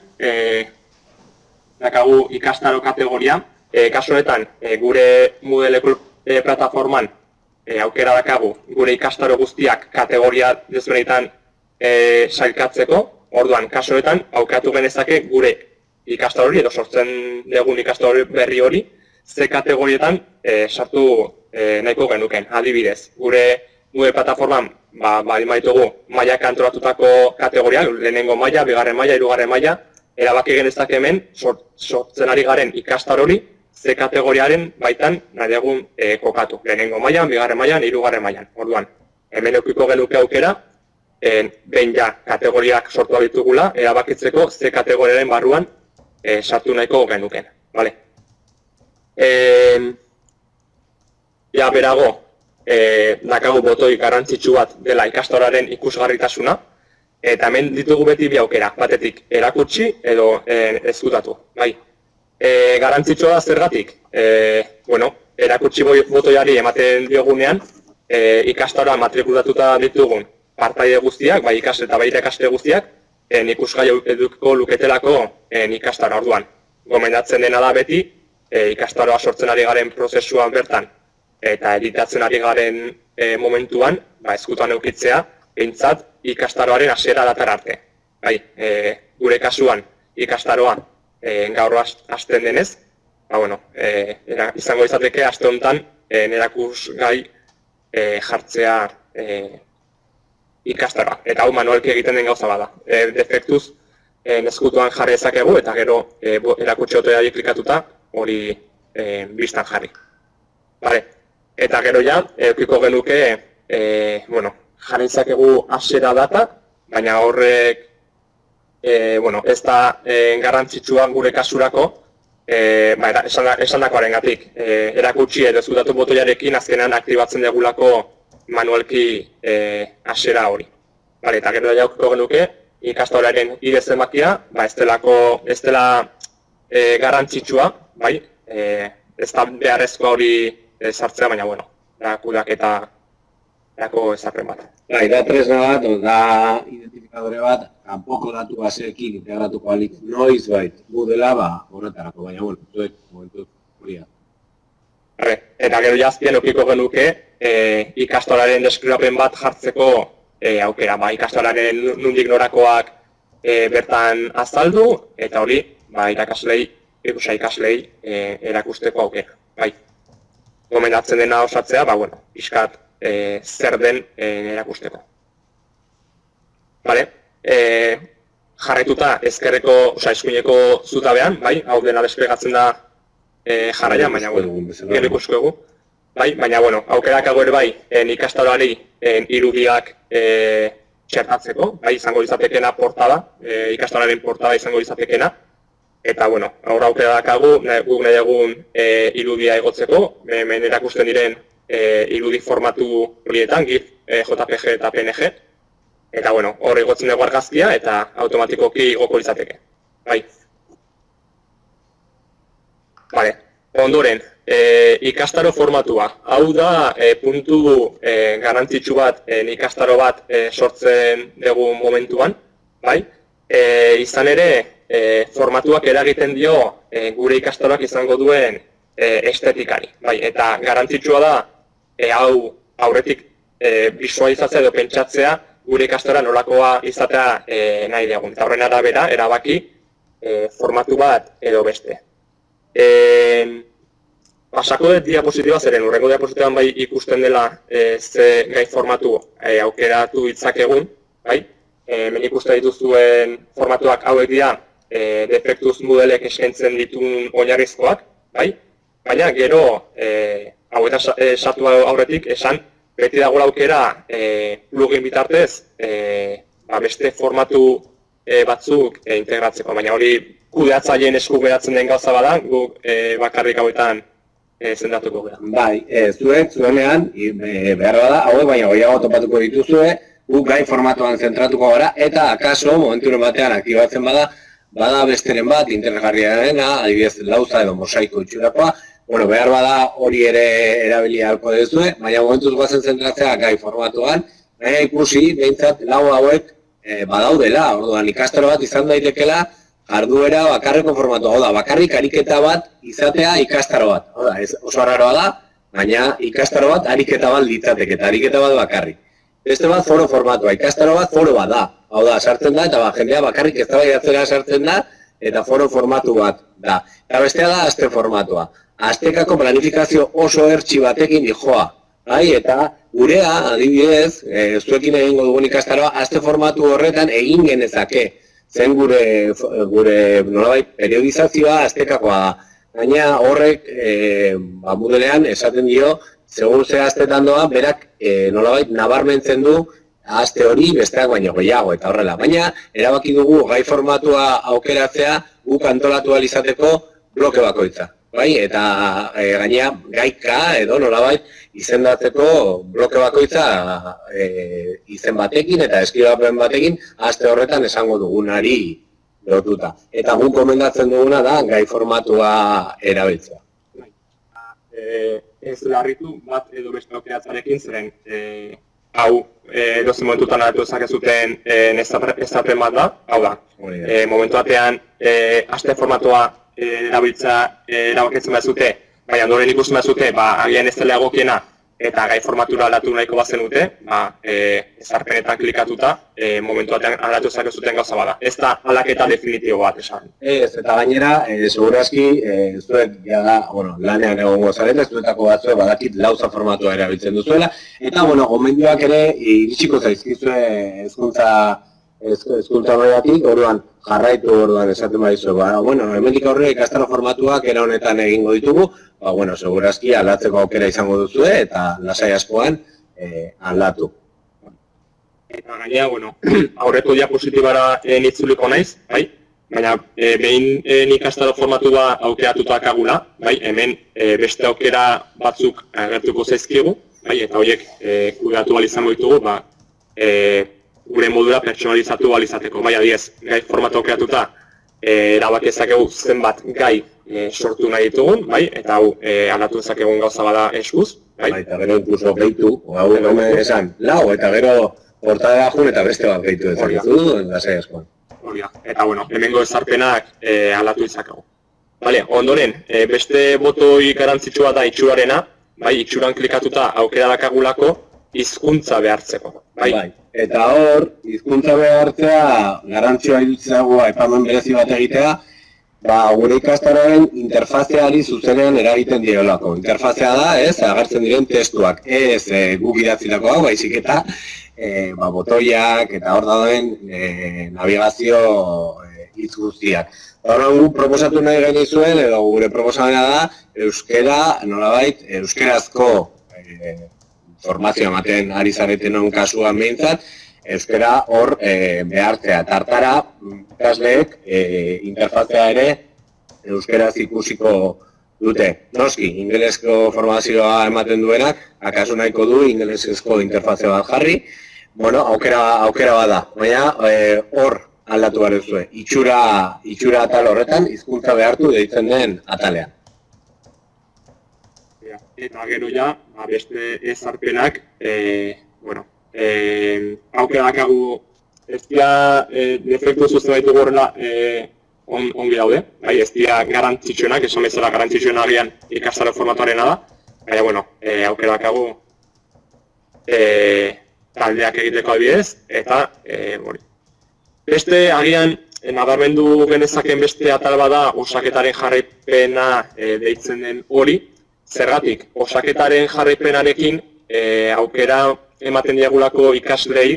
dakagu ikastaro kategoria. Kasu honetan, gure Moodle plataforman aukera dakagu gure ikastaro guztiak kategoria desberdinetan sailkatzeko. Orduan, kasu honetan, aukeratu genezake gure ikastaro hori, edo sortzen dugun ikastaro berri hori, ze kategorietan sartu nahiko genuken. Adibidez, gure Moodle plataforman baditugu mailak antolatutako kategoriak, lehenengo maila, bigarren maila, hirugarren maila, erabaki genezake hemen sortzen ari garen ikastaro hori, ze kategoriaren baitan nahi dugun kokatu. Lehenengo mailan, bigarren mailan, hirugarren mailan. Orduan, hemen eukiko genuke aukera, behin ja kategoriak sortu ditugula, erabakitzeko ze kategoriaren barruan sartu nahiko genuken. Ja berago, dakagu botoi garrantzitsu bat dela ikastaroaren ikusgarritasuna. Eta hemen ditugu beti bi aukera, batetik erakutsi edo ezkutatu, bai. Garrantzitsua da zergatik, erakutsi botoiari ematen diogunean, ikastaroa matrikulatuta ditugun partaide guztiak, bai ikasle eta baita ikasle guztiak, ikusgai edukiko luketelako ikastaro orduan. Gomendatzen dena da beti, ikastaroa sortzen ari garen prozesuan bertan, eta editatzen ari garen momentuan, ezkutuan eukitzea, behintzat ikastaroaren hasiera datar arte. Bai, gure kasuan ikastaroa gaur hasten denez, izango izateke aste honetan erakusgai jartzea ikastaroa. Eta hau manualki egiten den gauza bada. Defektuz ezkutuan jarri ezakegu eta gero erakutsi botoiari klikatuta hori bistan jarri. Vale. Eta gero ja, eukiko genuke, jarri ezakegu hasiera data, baina horrek ez da garrantzitsua gure kasurako, esandakoarengatik. Erakutsi edo ezkutatu botoiarekin azkenean aktibatzen dugulako manualki hasiera hori. Eta gero ja eukiko genuke, ikastaroaren ide zenbakia, ez dela garrantzitsua, ez da beharrezkoa hori sartzea, baina da kudeaketarako ezarpen bat. Da tresna bat, da identifikadore bat, kanpoko datu baseekin integratuko alik noiz bait, gu dela, horretarako, baina zuek momentu hori da. Eta gero jazpien eukiko genuke, ikastoraren deskribapen bat jartzeko aukera, ikastoraren nondik norakoak bertan azaldu, eta hori, ikaslei erakusteko aukera. Gomendatzen dena osatzea, pixkat zer den erakusteko. Jarraituta eskuineko zutabean, hau dena desplegatzen da jarraian, baina gero ikusko egu. Baina aukerakago ere ikastaroari irudiak txertatzeko, izango izatekena portada, ikastaroaren portada izango izatekena. Eta, aurra aukera dakagu, guk nahi egun irudia egotzeko, hemen erakusten diren irudi formatu horietan, GIF, JPG eta PNG. Eta, hor egotzen dugu argazkia eta automatikoki igoko izateke. Ondoren, ikastaro formatua. Hau da, puntu garrantzitsu bat, ikastaro bat sortzen dugu momentuan. Izan ere, formatuak eragiten dio gure ikastaroak izango duen estetikari. Eta garrantzitsua da, hau aurretik bisualizatzea edo pentsatzea gure ikastaroa nolakoa izatea nahi dugun. Eta horren arabera, erabaki formatu bat edo beste. Pasako dut diapositiba zeren, urrengo diapositiban ikusten dela ze gai formatu aukeratu ditzakegun. Hemen ikusten dituzuen formatuak hauek dira Defektuz Moodlek eskaintzen dituen oinarrizkoak, baina gero, hau eta sartu aurretik, esan beti dagoela aukera plugin bitartez beste formatu batzuk integratzeko, baina hori kudeatzaileen esku geratzen den gauza bada, guk bakarrik hauetan zendatuko gara. Zuenean, behar bada, hauek baina goiago topatuko dituzue, guk gai formatuan zentratuko gara, eta akaso, momenturen batean aktibatzen bada besteren bat, interesgarriarena, adibidez lauza edo mosaiko itxurakoa, behar bada hori ere erabili ahalko dezue, baina momentuz guazen zentratzea gai formatuan, baina ikusi, behintzat, lau hauek badaudela, orduan ikastaro bat izan daitekela, jarduera bakarreko formatua, hau da, bakarrik ariketa bat izatea ikastaro bat, hau da, oso arraroa da, baina ikastaro bat ariketa bat litzateke, eta ariketa bat bakarrik. Beste bat foro formatua, ikastaro bat foro bat da. Hau da, sartzen da, eta jendea bakarrik eztabaidatzera sartzen da, eta foro formatu bat da. Eta bestea da, aste formatua. Astekako planifikazio oso ertsi batekin dijoa. Eta gurea, adibidez, zuekin egingo dugun ikastaroa, aste formatu horretan egin genezake. Zen gure nolabait periodizazioa astekakoa da. Baina horrek, Moodlean esaten dio, segun ze astetan doa, berak nolabait nabarmentzen du aste hori besteak baino gehiago eta horrela. Baina erabaki dugu gai formatua aukeratzea guk antolatu ahal izateko bloke bakoitza. bai, eta gainea gaika edo nolabait izendatzeko bloke bakoitza izen batekin eta eskilapen batekin aste horretan esango dugunari lotuta. Eta guk komendatzen duguna da gai formatua erabiltzea. Ez larritu bat edo beste aukeratzarekin zeren hau edozen momentutan hartu ezakezuten ezapen bat da, hau da. Momentu batean aste formatua erabakitzen bazute, baina ondoren ikusten bazute, agian ez dela egokiena eta gai formatura aldatu nahiko bazenute, ezarpenetan klikatuta, momentu batean aldatu ezakezuten gauza bada. Ez da aldaketa definitibo bat esan. Ez, eta gainera, segurazki, zuek lanean egongo zarete, zuetako batzuek badakit lauza formatua erabiltzen duzuela, eta gomendioak ere iritsiko zaizkizue hezkuntza mailatik, orduan jarraitu orduan esaten badizu. Hemendik aurrera ikastaro formatuak era honetan egingo ditugu, segurazki aldatzeko aukera izango duzue eta lasai askoan aldatu. Eta gainera, aurreko diapositibara nitzuliko naiz, bai? Baina behin ikastaro formatua aukeratuta akagula, bai? Hemen beste aukera batzuk agertuko zaizkigu, bai? Eta horiek kudeatu ahal izango ditugu, gure modura pertsonalizatu ahal izateko. Bai, adiez, gai formatu aukeratuta erabaki dezakegu zenbat gai sortu nahi ditugun, bai? Eta hau aldatu dezakegun gauza bada eskuz, bai? Eta gero inkluso gehitu, hau esan, lau, eta gero portadea jun eta beste bat gehitu dezakezu, lasai askoan. Eta hemengo ezarpenak aldatu izakegu. Ondoren, beste botoi garrantzitsua da itxurarena, itxuran klikatuta aukera dakagulako hizkuntza behartzeko. Eta hor, hizkuntza behartzea garrantzioa idutzeago aipamen berezi bat egitea, gure ikastaroaren interfazeari zuzenean eragiten diolako. Interfazea da, agertzen diren testuak, ez guk idatzitako hau, baizik eta botoiak eta hor dauden navigazio hitz guztiak. Horren guk proposatu nahi genizuen, edo gure proposamena da, euskera, nolabait, euskerazko formazioa ematen ari zareten hon kasuan behintzat, euskera hor behartzea. Tartara, ikasleek interfazea ere euskeraz ikusiko dute. Noski, ingelesko formazioa ematen duenak, akaso nahiko du ingelesezko interfazea bat jarri, aukera bada, baina hor aldatu behar duzue. Itxura atal horretan, hizkuntza behartu deitzen den atalean. Eta gero beste ezarpenak, aukera dakagu ez dira defektu zuzen baitu gorrela ongi daude, ez dira garantzitsuenak, esan bezala garantzitsuena agian ikastaro formatuarena da, baina, aukera dakagu taldeak egiteko adibidez, eta beste agian nabarmendu genezaken beste atal bada osaketaren jarraipena deitzen den hori. Zergatik, osaketaren jarraipenarekin aukera ematen diagulako ikaslei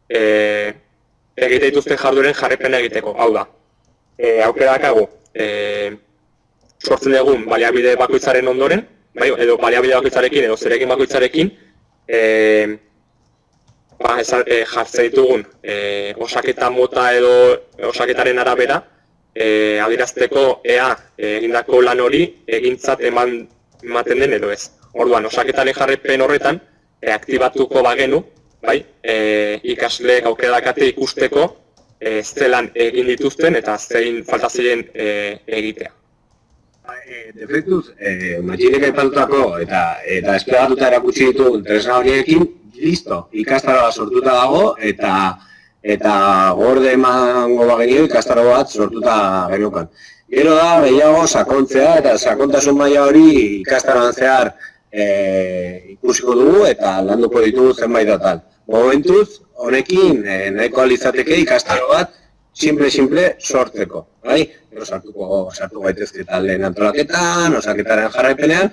egite dituzten jardueren jarraipena egiteko. Hau da, aukera dakagu sortzen dugun baliabide bakoitzaren ondoren, edo baliabide bakoitzarekin edo zerekin bakoitzarekin jartzen ditugun osaketa mota edo osaketaren arabera adierazteko ea egindako lan hori egintzat ematen den edo ez. Orduan, osaketaren jarraipen horretan aktibatuko bagenu, ikasleek aukera dakate ikusteko zelan egin dituzten eta zein falta zeien egitea. Defektuz, matxirek aipatutako eta esplegatuta erakutsi ditu tresna horiekin, listo, ikastaroa sortuta dago eta gorde emango bagenio ikastaro bat sortuta geneukan. Gero da, gehiago sakontzea eta sakontasun maila hori ikastaroan zehar ikusiko dugu eta landuko ditugu zenbait atal. Momentuz, honekin nahiko alizateke ikastaro bat simple sortzeko. Gero sartu gaitezke taldeen antolaketan, osaketaren jarraipenean.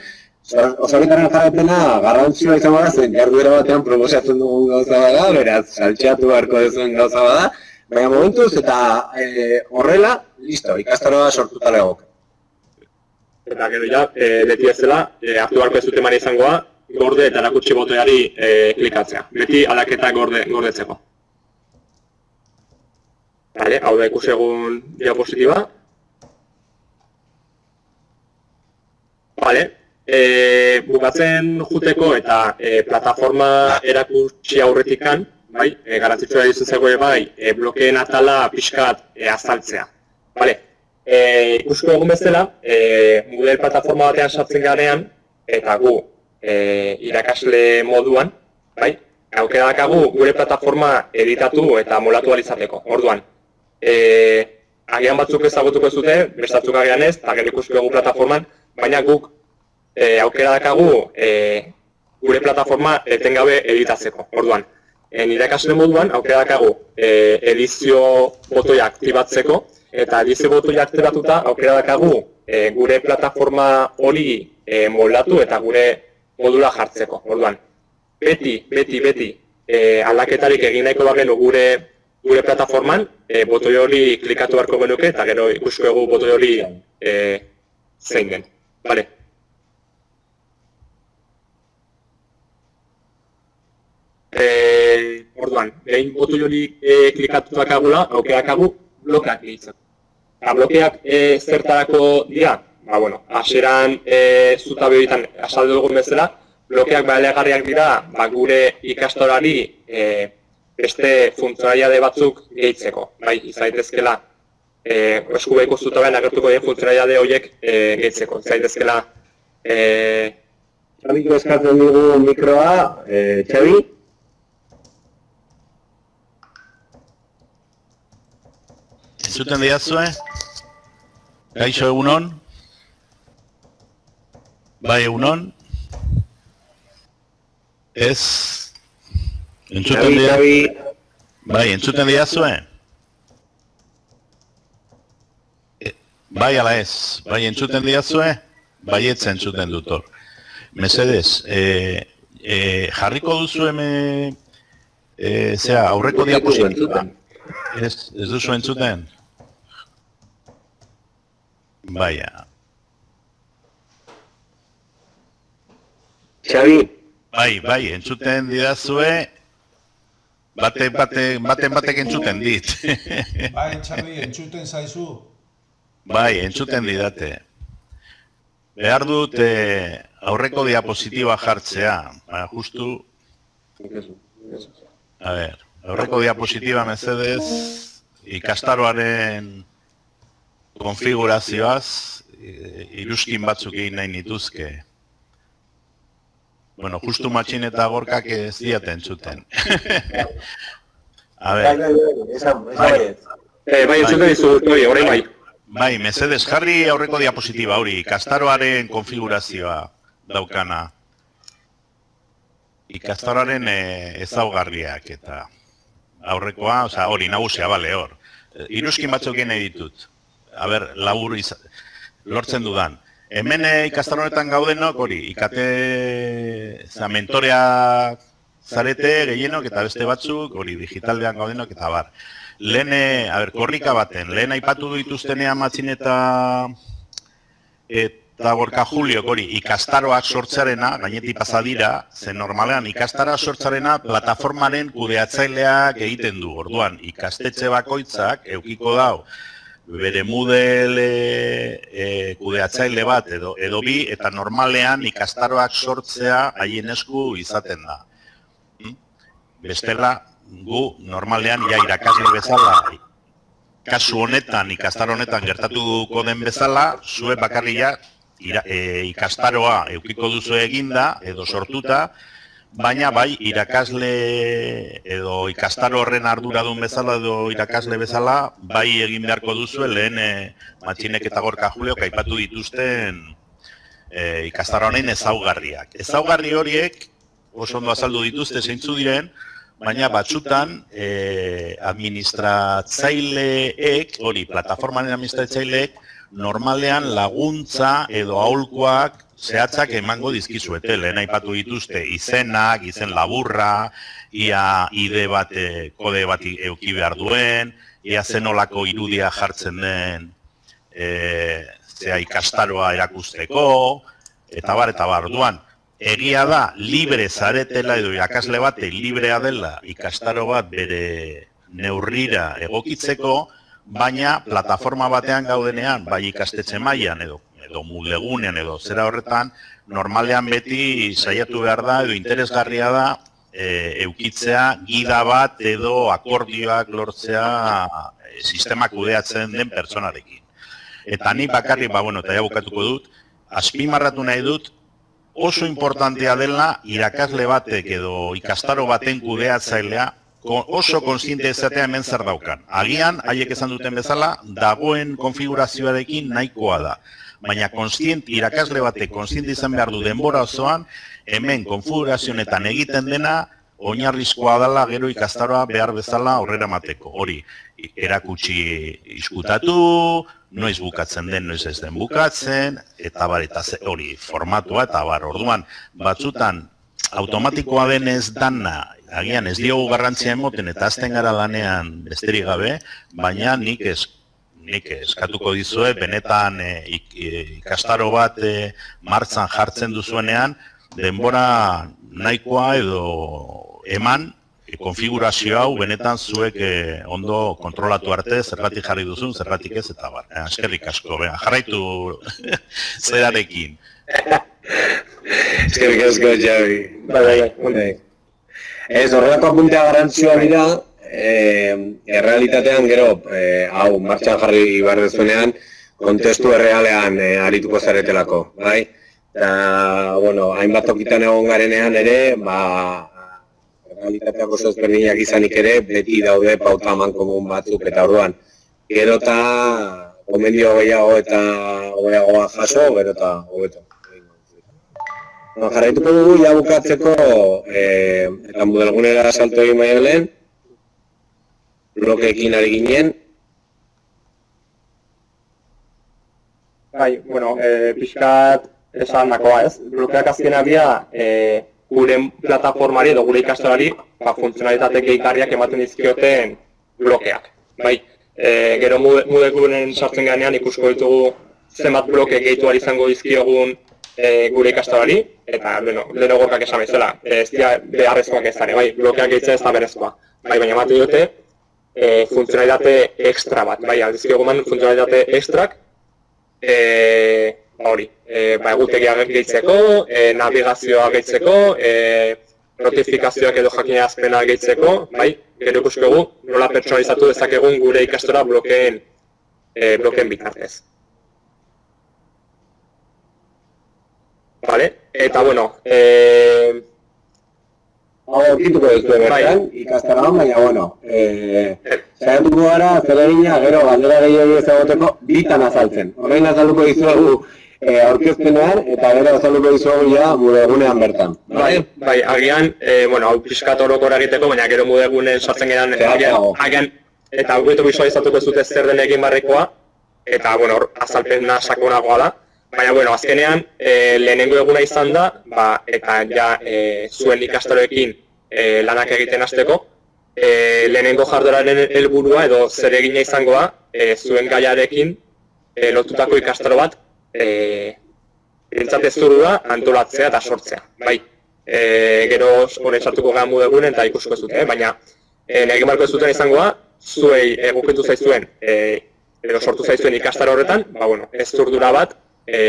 Osaketaren jarraipena garrantzioa izango da zen jarduera batean proposatzen dugun gauza bada, beraz, saltxeatu beharko duzuen gauza bada. Baina momentuz eta horrela, listo, ikastaroa sortuta legoke. Eta gero beti ez dela, hartu beharko ez dute mani izangoa, gorde eta erakutsi botoiari klikatzea. Beti aldaketa gordetzeko. Hau da ikusi egun diapositiba. Vale, bukatzen juteko eta plataforma erakutsi aurretikan, bai, garrantzitsua dizu zegoen bai, blokeen atala pixkat azaltzea. Vale, ikusko egun bezala, Moodle plataforma batean sartzen garean, eta gu irakasle moduan, bai, aukera dakagu gure plataforma editatu eta molatu alizateko. Orduan, agian batzuk ezagutuko ez dute, bestatzuk agian ez, eta gero ikusko egu plataforman, baina guk aukera dakagu gure plataforma etengabe editatzeko. Orduan, nire ikasle moduan aukera dakagu edizio botoia aktibatzeko, eta edizio botoia aktibatuta aukera dakagu gure plataforma hori moldatu eta gure modula jartzeko. Orduan, beti aldaketarik egin nahiko bagenu gure plataforman, botoi hori klikatu beharko genuke eta gero ikusko egu botoi hori zein den. Vale. Orduan, behin botoi hori klikatu dakagula, aukerakegu blokeak egitzen. Blokeak zertarako dira? Bueno, hasieran zutabe horietan azaldu dugun bezala, blokeak baliagarriak dira gure ikastorari beste funtzionalitate batzuk gehitzeko. Bai, izan daitezkeela eskubeiko zutabean agertuko den funtzionalitate horiek gehitzeko. Izan daitezkeela Xabiko eskatzen dugu mikroa, Xabi? Entzuten didazue? Gaixo egunon? Bai egunon? Ez? Entzuten didazue? Bai, entzuten didazue? Bai ala ez? Bai entzuten didazue? Bai etzen entzuten dut hor. Mesedez, jarriko duzu hemen aurreko diapositiba? Ez duzu entzuten? Baina. Xabi? Bai, entzuten didazue, batek entzuten dit. Bai, Xabi, entzuten zaizu? Bai, entzuten didate. Behar dut aurreko diapositiba jartzea, justu... A ver, aurreko diapositiba mesedez, ikastaroaren konfigurazioaz, iruzkin batzuk egin nahi nituzke. Bueno, justu matxin eta gorkak ez diaten entzuten. A ver... Bai, entzuten dizu, orain bai. Bai, mesedez, jarri aurreko diapositiba hori, ikastaroaren konfigurazioa daukana. Ikastaroaren ezaugarriak eta aurrekoa, hori nagusia, bale, hor. Iruzkin batzuk egin nahi ditut. A ber, labur lortzen dudan. Hemen ikastaronetan gaudenok hori, mentorea zarete gehienok eta beste batzuk, hori digitaldean gaudenok eta bar. Lehen, korrika baten, lehen aipatu dituztenean Matxin eta Gorka Juliok hori ikastaroak sortzarena, gainetik pasadira, zen normalean ikastara sortzarena plataformaren kudeatzaileak egiten du. Orduan, ikastetxe bakoitzak eukiko dau, bere Moodle kudeatzaile bat edo bi, eta normalean ikastaroak sortzea haien esku izaten da. Bestela, gu normalean irakasle bezala, kasu honetan, ikastaro honetan gertatuko den bezala, zue bakarria ikastaroa eukiko duzu eginda edo sortuta, baina bai irakasle edo ikastaro horren arduradun bezala edo irakasle bezala, bai egin beharko duzu lehen Matxinek eta Gorka Juliok aipatu dituzten ikastaro honen ezaugarriak. Ezaugarri horiek oso ondo azaldu dituzte zeintzu diren, baina batzutan administratzaileek, hori, plataformaren administratzaileek, normalean laguntza edo aholkoak zehatzak emango dizkizuete. Lehen aipatu dituzte izenak, izen laburra, ia ide bat, kode bat euki behar duen, ia zenolako irudia jartzen den ikastaroa erakusteko, eta bar, duan. Egia da, libre zaretela edo irakasle bate librea dela ikastaro bat bere neurrira egokitzeko, baina plataforma batean gaudenean, bai ikastetxe mailan edo edo mulegunean edo zera horretan, normalean beti saiatu behar da edo interesgarria da eukitzea gida bat edo akordioak lortzea sistema kudeatzen den pertsonarekin. Eta ni bakarrik, eta ja bukatuko dut, azpimarratu nahi dut, oso importantea dela irakasle batek edo ikastaro baten kudeatzailea oso kontziente izatea hemen zer daukan. Agian, haiek esan duten bezala, dagoen konfigurazioarekin nahikoa da. Baina irakasle batek kontziente izan behar du denbora osoan, hemen konfigurazionetan egiten dena, oinarrizkoa dela gero ikastaroa behar bezala aurrera mateko. Hori, erakutsi izkutatu, noiz bukatzen den, noiz ez den bukatzen, eta hori, formatua, eta orduan, batzutan, automatikoa denez dana, agian ez diogu garrantzia emoten eta azten gara lanean besterik gabe, baina nik eskatuko dizue, benetan ikastaro bat martzan jartzen duzuenean, denbora nahikoa edo eman, konfigurazio hau benetan zuek ondo kontrolatu arte, zergatik jarri duzun, zergatik ez, eta eskerrik asko, jarraitu zerarekin. Eskerrik asko, Xabi. Bai. Ez, horrelako apuntea garantzioa dira, errealitatean gero, hau, martxan jarri behar dezuenean, kontestu errealean arituko zaretelako, bai? Eta, hainbat tokitan egon garenean ere, realitateak oso ezberdinak izanik ere, beti daude pauta amankomun batzuk, eta orduan, gero eta gomendio gehiago eta hobeagoa jaso, gero eta hobeto. Jarraituko dugu, ja bukatzeko, eta modelgunera salto egin baino lehen, blokeekin ari ginen. Bai, pixkat esan nakoa ez. Blokeak azkena dira, gure plataformari edo gure ikastorari funtzionalitate gehigarriak ematen dizkioten blokeak. Bai, gero Moodle sartzen ganean ikusko ditugu zenbat bloke gehitu ahal izango dizkiogun gure ikastorari, eta lehen gorkak esan bezala, ez dira beharrezkoak ez dara, bai, blokeak gehitzea ez da berezkoa. Bai, baina ematen dute funtzionalitate ekstra bat, bai, aldizkioguman funtzionalitate ekstrak, hori, egutegia gehitzeko, navigazioa gehitzeko, notifikazioak edo jakinarazpena gehitzeko, bai, gero ikuskegu nola pertsonalizatu dezakegun gure ikastora blokeen bitartez. Vale, eta hau aurkituko duzu bertan, ikastaroan, baina saiatuko gara, zeregina, gero galdera gehiago ezagoteko, bitan azaltzen. Horrein azalduko dizuegu aurkezpenean, eta gero azalduko dizuegu ja Moodlegunean bertan. Bai, agian, hau pixkat orokora egiteko, baina gero Moodlegunen sartzen geran, agian, eta aurkitu visualizatuko ez dute zer den egin barrekoa, eta, azalpena sakonagoa da. Baina, azkenean, lehenengo eguna izan da, eta ja zuen ikastaroekin lanak egiten hasteko, lehenengo jardunaren helburua edo zeregina izangoa zuen gaiarekin lotutako ikastaro bat pentsate zurua antolatzea eta sortzea. Bai, gero honen sartuko gara Moodlegunen eta ikusko ez dute, baina egin barko ez duten izangoa, zuei egokitu zaizuen edo sortu zaizuen ikastaro horretan, ez zurdura bat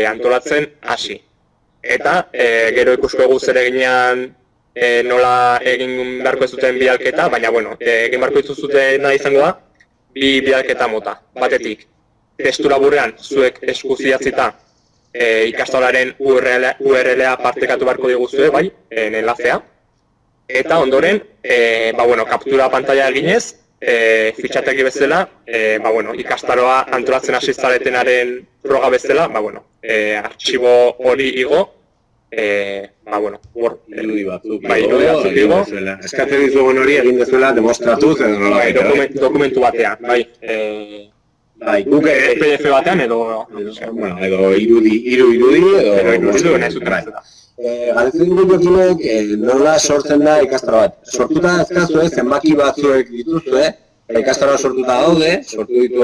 antolatzen hasi. Eta gero ikusko egu zereginean nola egin beharko ez duten bidalketa, baina egin beharko ez dutena izango da, bi bidalketa mota. Batetik, testu laburrean zuek eskuz idatzita ikastolaren URL-a partekatu beharko diguzue, bai, enlazea. Eta ondoren, kaptura pantalla eginez, fitxategi bezala, ikastaroa antolatzen hasi zaretenaren froga bezala, artxibo hori igo, irudi batzuk igo. Eskatzen dizugun hori egin dezuela demostratuz edo nola baita. Dokumentu batean, bai. PDF batean edo irudi edo galdetzen dugu jokinek nola sortzen da ikastaro bat. Sortuta ezkazue, zenbaki batzuek dituzue, ikastaroa sortuta daude, sortu ditu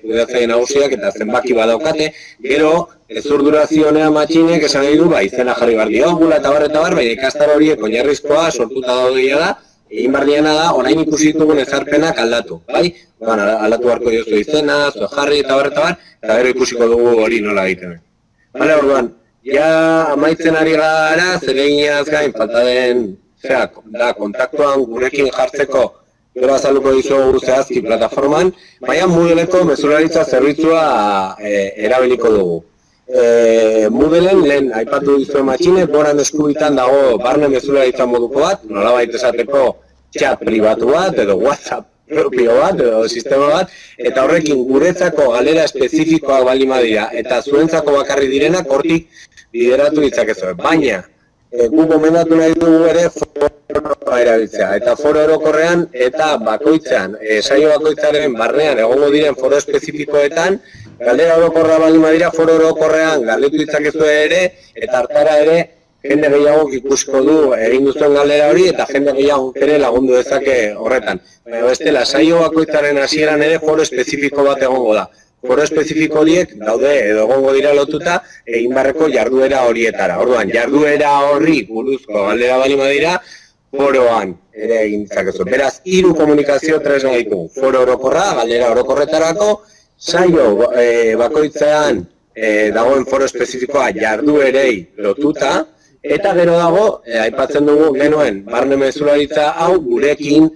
kudeatzaile nagusiak eta zenbaki badaukate, gero zurdurazionean matxinek esan nahi du, izena jarri behar diogula eta baina ikastaro horiek oinarrizkoa sortuta daudea da, egin behar diena da, orain ikusi ditugun ezarpenak aldatu, bai? Aldatu beharko diozu izena, zuen jarri eta gero ikusiko dugu hori nola egiten. Bale, orduan, ja amaitzen ari gara, zereginaz gain, falta den, da kontaktuan gurekin jartzeko, gero azalduko dizugu zehazki plataforman, baina Moodleko mezularitza zerbitzua erabiliko dugu. Moodlen lehen aipatu dizuen matxine, goran eskubitan dago barne mezularitza moduko bat, nolabait esateko chat pribatu bat, edo WhatsApp propio bat, edo sistema bat, eta horrekin guretzako galera espezifikoak baldin badira, eta zuentzako bakarri direnak hortik bideratu ditzakezue. Baina, gu gomendatu nahi dugu ere foroa erabiltzea, eta foro orokorrean eta bakoitzean, saio bakoitzaren barnean egongo diren foro espezifikoetan, galdera orokorra baldin badira foro orokorrean galdetu ditzakezue ere, eta hartara ere jende gehiago ikusiko du egin duzuen galdera hori eta jende gehiago ere lagundu dezake horretan. Baina bestela, saio bakoitzaren hasieran ere foro espezifiko bat egongo da. Foro espezifiko horiek daude edo egongo dira lotuta egin barreko jarduera horietara. Orduan, jarduera horri buruzko galdera baldin badira, foroan ere egin ditzakezu. Beraz, 3 komunikazio tresna ditugu. Foro orokorra, galdera orokorretarako, saio bakoitzean dagoen foro espezifikoa jarduerei lotuta, eta gero dago, aipatzen dugu genuen barne mezularitza hau gurekin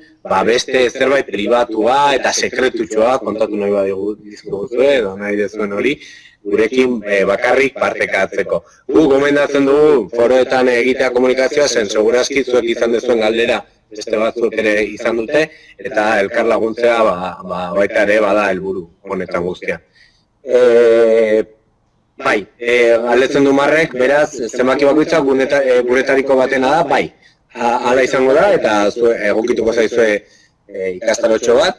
beste zerbait pribatua eta sekretutxoa kontatu nahi badizkuguzue edo nahi dezuen hori gurekin bakarrik partekatzeko. Gu gomendatzen dugu foroetan egitea komunikazioa zen segurazki zuek izan dezuen galdera beste batzuk ere izan dute eta elkar laguntzea baita ere bada helburu honetan guztia. Bai, galdetzen du Marrek, beraz, zenbaki bakoitza guretariko batena da, bai. Hala izango da, eta egokituko zaizue ikastarotxo bat,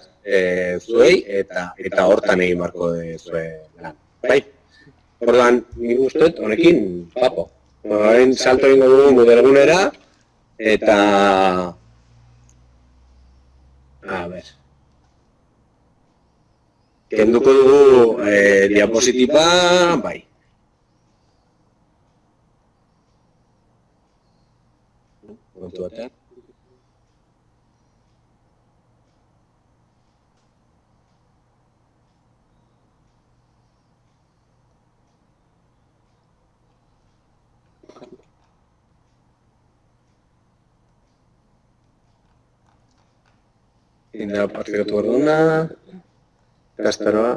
zuei, eta hortan egin barko zue lan. Bai, orduan, nik usteet, honekin, papo. Horrein salto egingo dugu Moodlegunera, eta... A ber... Kenduko dugu diapositiba, bai. Momentu batean. Indera partikatu orduna. Ikastaroa.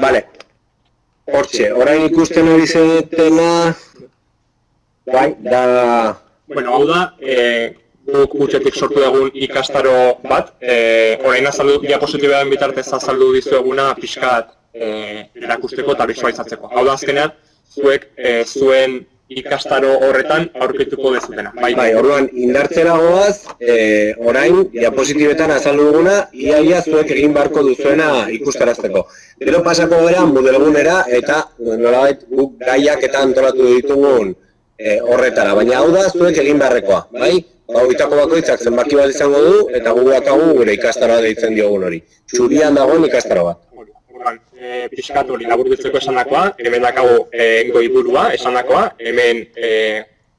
Vale. Hortxe, orain ikusten hori zetena... Bai, da... Bueno, hau da, guk gutxetik sortu dugun ikastaro bat, orain diapositibaren bitartez azaldu dizueguna pixkat erakusteko eta bisualizatzeko. Hau da, azkenean, zuek zuen ikastaro horretan aurkituko dezutena. Bai, orduan, indartzera goaz, orain, diapositibetan azaldu duguna, iaia zuek egin barko duzuena ikustarazteko. Gero pasako gara Moodlegunera eta nolabait guk gaiak eta antolatu ditugun horretara, baina hau da zuek egin beharrekoa, bai? Hoitako bakoitzak zenbaki bat izango du eta gu bakagu gure ikastaroa deitzen diogun hori. Txurian dagoen ikastaro bat. Piskat hori laburbiltzeko esanakoa, hemen dakagu goiburua esanakoa, hemen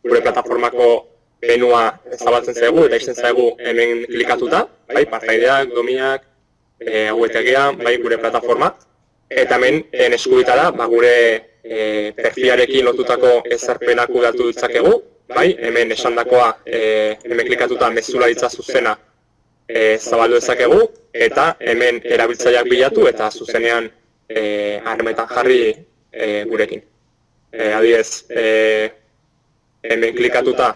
gure plataformako menua zabaltzen zaigu eta izten zaigu hemen klikatuta, bai, partaideak, dominak, hauetegia, bai, gure plataforma, eta hemen eskubitara, gure perfilarekin lotutako ezarpenak kudeatu ditzakegu, bai, hemen esandakoa, hemen klikatuta mezularitza zuzena zabaldu dezakegu, eta hemen erabiltzaileak bilatu eta zuzenean harremetan jarri gurekin. Adibidez, hemen klikatuta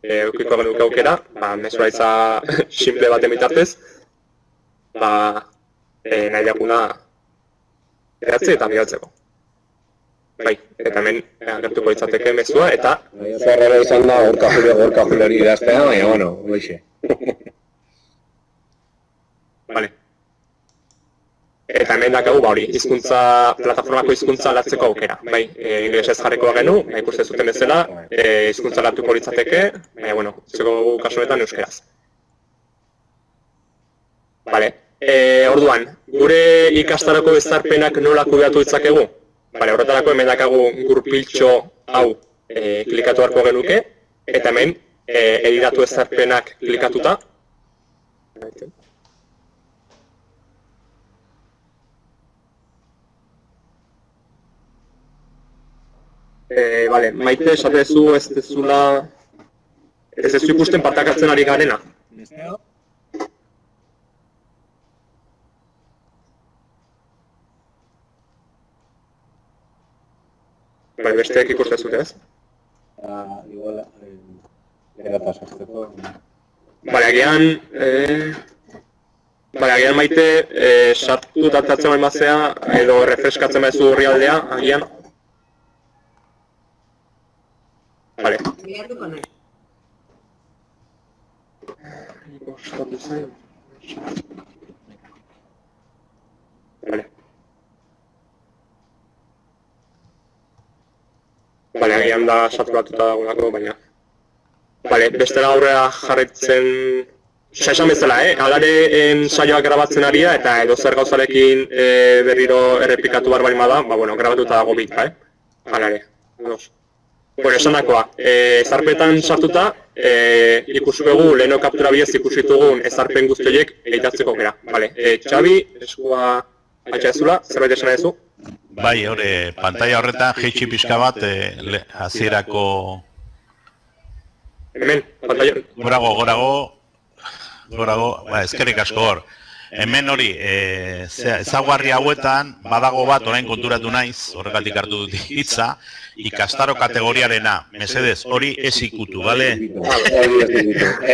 eukiko genuke aukera, mezularitza simple baten bitartez, nahi dakuna eratzi eta migatzeko. Bai, eta hemen agertuko itzateke mezua eta... Zerrera izan da gorka julari idaztea, baina, bueno, goixe. Vale. Eta hemen dakagu hori, plataformako hizkuntza aldatzeko aukera. Bai, ingelesez jarriko bagenu, ikusten zuten bezala, hizkuntza aldatuko litzateke, baina, bueno, zeko kasunetan euskeraz. Vale. Orduan, gure ikastarako ezarpenak nola kudeatu ditzakegu? Bale, horretarako hemen dakagu gurpiltxo hau klikatu beharko genuke, eta hemen editatu ezarpenak klikatuta. Bale, Maite, esatezu ez dezula... Ez dezu ikusten partak hartzen ari garena. Bai, besteek ikusten zute, ez? Igual, era pasatzeko. Bale, agian Maite, sartu tartatzen bain bazea, edo refreskatzen baizu orrialdea, agian. Bale. Bilatuko nahi. Bale. Bale, agian da saturatuta dagoenako, baina... Bale, bestela aurrera jarraitzen... Esan bezala, alare saioak grabatzen ari da, eta edo zer gauzarekin berriro errepikatu behar bali bada, bueno, grabatuta dago bita, alare. Bueno, esan dakoa, ezarpetan sartuta, ikusugu leheno kaptura bidez ikusitugun ezarpen guztioiek egitatzeko gera. Bale, Xabi, eskua altxaezula, zerbait esan ezu? Bai, pantalla horretan jeitsi pixka bat hasierako... Hemen, pantalla... Gorago, eskerrik asko hor. Hemen hori, ezaguarri hauetan, badago bat orain konturatu naiz, horregatik hartu dut hitza, ikastaro kategoriarena, mesedez, hori ez ikutu, bale?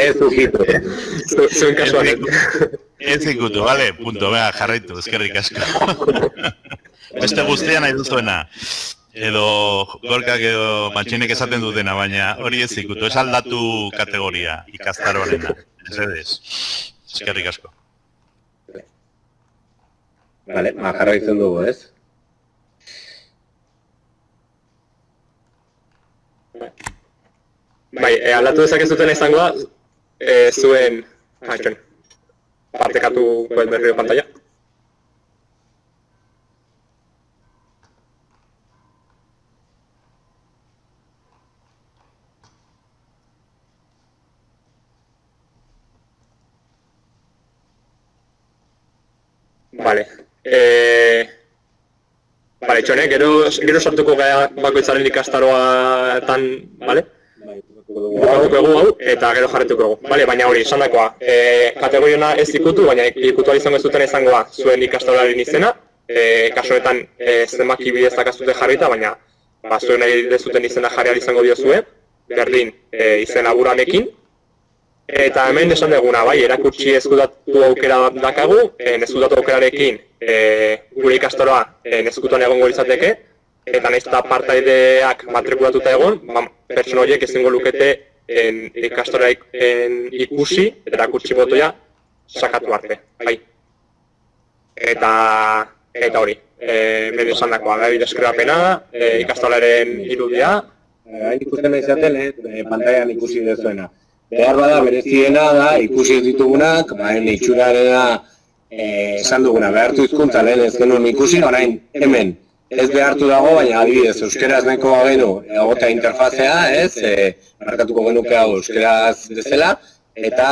Ez ukitu. Zuen kasuan. Ez ikutu, bale? Punto, bea, jarraitu, eskerrik asko. Beste guztian nahi duzuena. Edo gorkak edo matxinek esaten dutena, baina hori ez ikutu, ez aldatu kategoria ikastaroarena. Mesedez, eskerrik asko. Vale, jarraitzen dugu, ez? Bai, aldatu dezakezuten izango da, zuen... partekatu berriro pantalla. Vale. Vale, Txone, gero sartuko gara bakoitzaren ikastaroatan, vale? Bukatuko egu hau, eta gero jarretuko egu. Vale, baina hori, esan dakoa. Kategoriona ez ikutu, baina ikutu izango ez duten izangoa zuen ikastaroaren izena. Kasuetan zenbaki bidez dakazute jarrita, baina zuen nahi dezuten izena jarri izango diozue. Berdin, izen laburanekin. Eta hemen esan duguna, bai, erakutsi ezkutatu aukera dakagu, ezkutatu aukerarekin gure ikastaroa ezkutuan egongo izateke, eta nahiz eta partaideak matrikulatuta egon, pertsona horiek ezingo lukete ikastaroa ikusi, eta erakutsi botoia sakatu arte, bai. Eta hori, hemen esan dakoa, bai, deskribapena, ikastaroaren irudia. Hain ikusten nahi zaten, pantailan ikusi dezuena. Behar bada bereziena da, ikusi ditugunak, itxurarena esan duguna, behartu hizkuntza lehen ez genuen ikusi, orain hemen ez behartu dago, baina adibidez, euskeraz nahiko bagenu egota interfazea, markatuko genuke hau euskeraz bezala, eta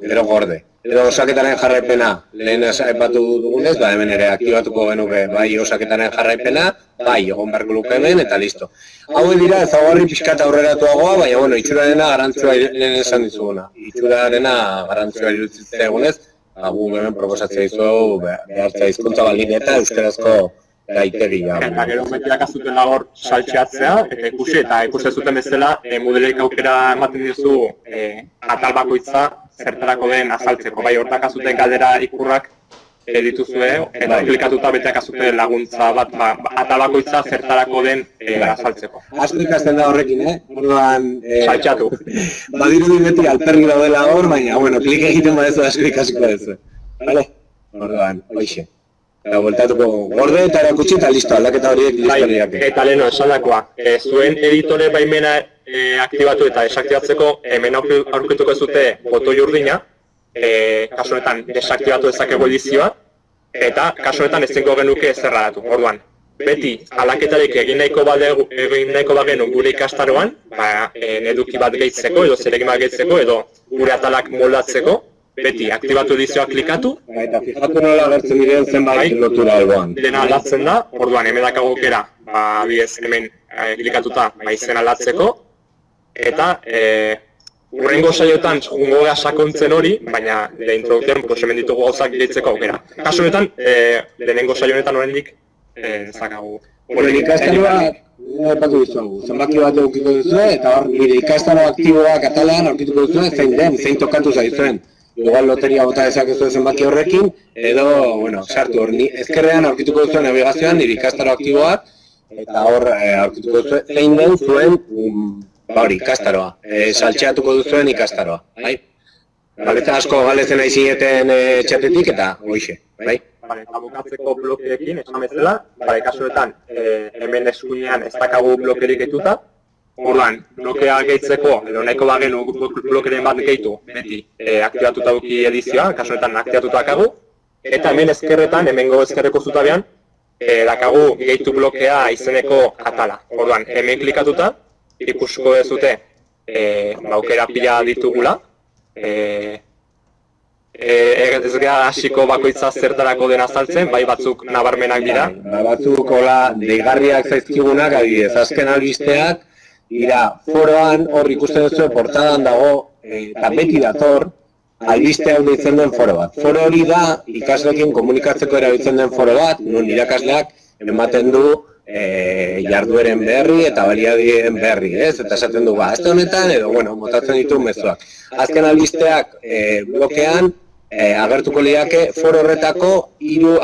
gero gorde. Edo osaketaren jarraipena, lehen aipatu dugunez, hemen ere aktibatuko genuke bai osaketaren jarraipena, bai egon beharko luke hemen, eta listo. Hau dira ezaugarri pixkat aurreratuagoa, baina bueno, itxurarena garantzua lehen esan dizuguna. Itxurarena garantzua iruditzea egunez, gu hemen proposatzea izugu behartzea hizkuntza baldin eta euskarazko gaitegia. Eta gero metiak azuten labor saltxeatzea, eta ikusi zuten bezala, Moodleek aukera ematen dizu atal bakoitza zertarako den azaltzeko. Bai, hortak azuten galdera ikurrak dituzue, eta klikatuta beteak azuten laguntza bat, atal bakoitza zertarako den azaltzeko. Asko ikasten da horrekin, orduan... Saltxatu. Badirudi beti alperri daudela hor, baina, bueno, klik egiten badezu asko ikasiko dezu. Vale? Orduan, hoixe. Eta bueltatuko gorde eta erakutsi eta listo, aldaketa horiek listoriak. Eta leheno, esan dakoa, zuen editore baimena aktibatu eta desaktibatzeko hemen aurkituko zute botoi urdina, kasu honetan desaktibatu dezakegu edizioa, eta kasu honetan ezingo genuke zerraratu. Orduan, beti aldaketarik egin nahiko bagenu gure ikastaroan, eduki bat gehitzeko edo zeregin bat gehitzeko edo gure atalak moldatzeko, beti aktibatu edizioa klikatu. Eta fijatu nola agertzen diren zenbait lotura alboan. Dena aldatzen da, orduan hemen dakago aukera, hemen klikatuta izen aldatzeko, eta urrengo saioetan jungo gara sakontzen hori, baina de introdukzioan hemen ditugu gauzak gehitzeko aukera. Kasu honetan, lehenengo saio honetan oraindik zakagu. Ikastaroak, epatu dizuagu, zenbaki bat edukiko duzue, eta hor, nire ikastaro aktiboak atalean aurkituko duzue, zein den, zein tokatu zaizuen. Igual loteria bota dezakezu zenbaki horrekin, edo, bueno, sartu hor, ezkerrean aurkituko duzuen navigazioan nire ikastaro aktiboak, eta hor, aurkituko duzue, zein den zuen, hori, ikastaroa, saltxeatuko duzuen ikastaroa, bai? Galeta asko galetzen nahi zineten txatetik, eta hoixe, bai? Eta bukatzeko blokeekin, esan bezala, kasuetan, hemen eskuinean ez dakagu blokerik gehituta, orduan, blokea gehitzeko, edo nahiko bagenu blokeren bat gehitu, beti aktibatuta duki edizioa, kasuetan aktibatuta dakagu, eta hemen ezkerretan, hemengo ezkerreko zutabean, dakagu gehitu blokea izeneko atala. Orduan, hemen klikatuta, ikusko dezute, aukera pila ditugula, ez gara hasiko bakoitza zertarako dena azaltzen, bai batzuk nabarmenak dira. Batzuk hola deigarriak zaizkigunak, adibidez, azken albisteak, dira foroan hor ikusten duzu portadan dago, eta beti dator, albiste hau deitzen den foro bat. Foro hori da ikasleekin komunikatzeko erabiltzen den foro bat, non irakasleak ematen du jardueren berri eta baliabideen berri, ez? Eta esaten du, azte honetan, edo, bueno, motatzen ditu mezuak. Azken albisteak blokean, agertuko liake foro horretako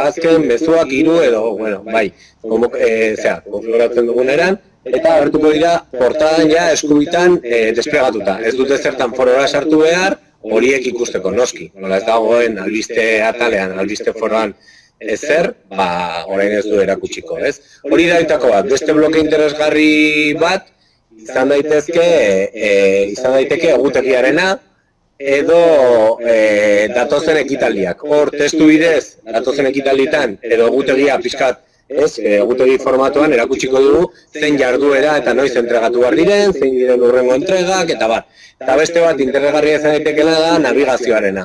azken mezuak edo, bueno, bai, konfiguratzen dugun eran, eta agertuko dira portadan ja eskubitan desplegatuta. Ez dute zertan forora sartu behar, horiek ikusteko, noski. Nola ez dagoen albiste atalean, albiste foroan ezer, orain ez du erakutsiko, ez? Hori da itako bat, beste bloke interesgarri bat, izan daiteke egutegiarena, edo datozen ekitaldiak. Hor, testu bidez, datozen ekitalditan, edo egutegia pixkat, egutegi formatuan erakutsiko dugu zein jarduera eta noiz entregatu behar diren, zein diren urrengo entregak, eta bar. Eta beste bat interesgarria izan daitekeela da navigazioarena.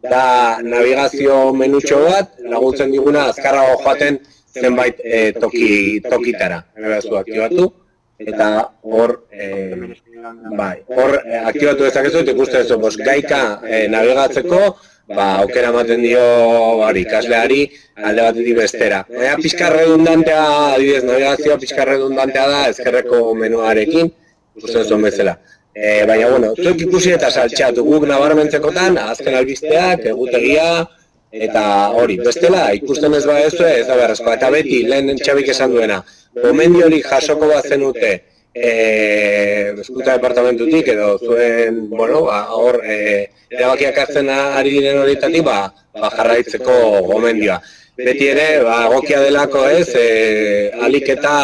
Da navigazio menutxo bat, laguntzen diguna azkarrago joaten zenbait tokitara. Navigazio aktibatu, eta hor aktibatu dezakezu eta ikusten duzu, gaika navigatzeko, aukera ematen dio ikasleari alde batetik bestera. Pixka redundantea, adibidez, navigazioa pixka redundantea da ezkerreko menuarekin, ikusten zuen bezala. Baina, bueno, zuek ikusi eta saltxatu guk nabarmentzekotan, azken albisteak, egutegia, eta hori, bestela, ikusten ez badezu ez da beharrezkoa. Eta beti, lehen Txabik esan duena, gomendiorik jasoko bat zenute Hezkuntza Departamentutik edo zuen, bueno, hor, erabakiak hartzen ari diren horietatik, jarraitzeko gomendioa. Beti ere, egokia delako ez, alik eta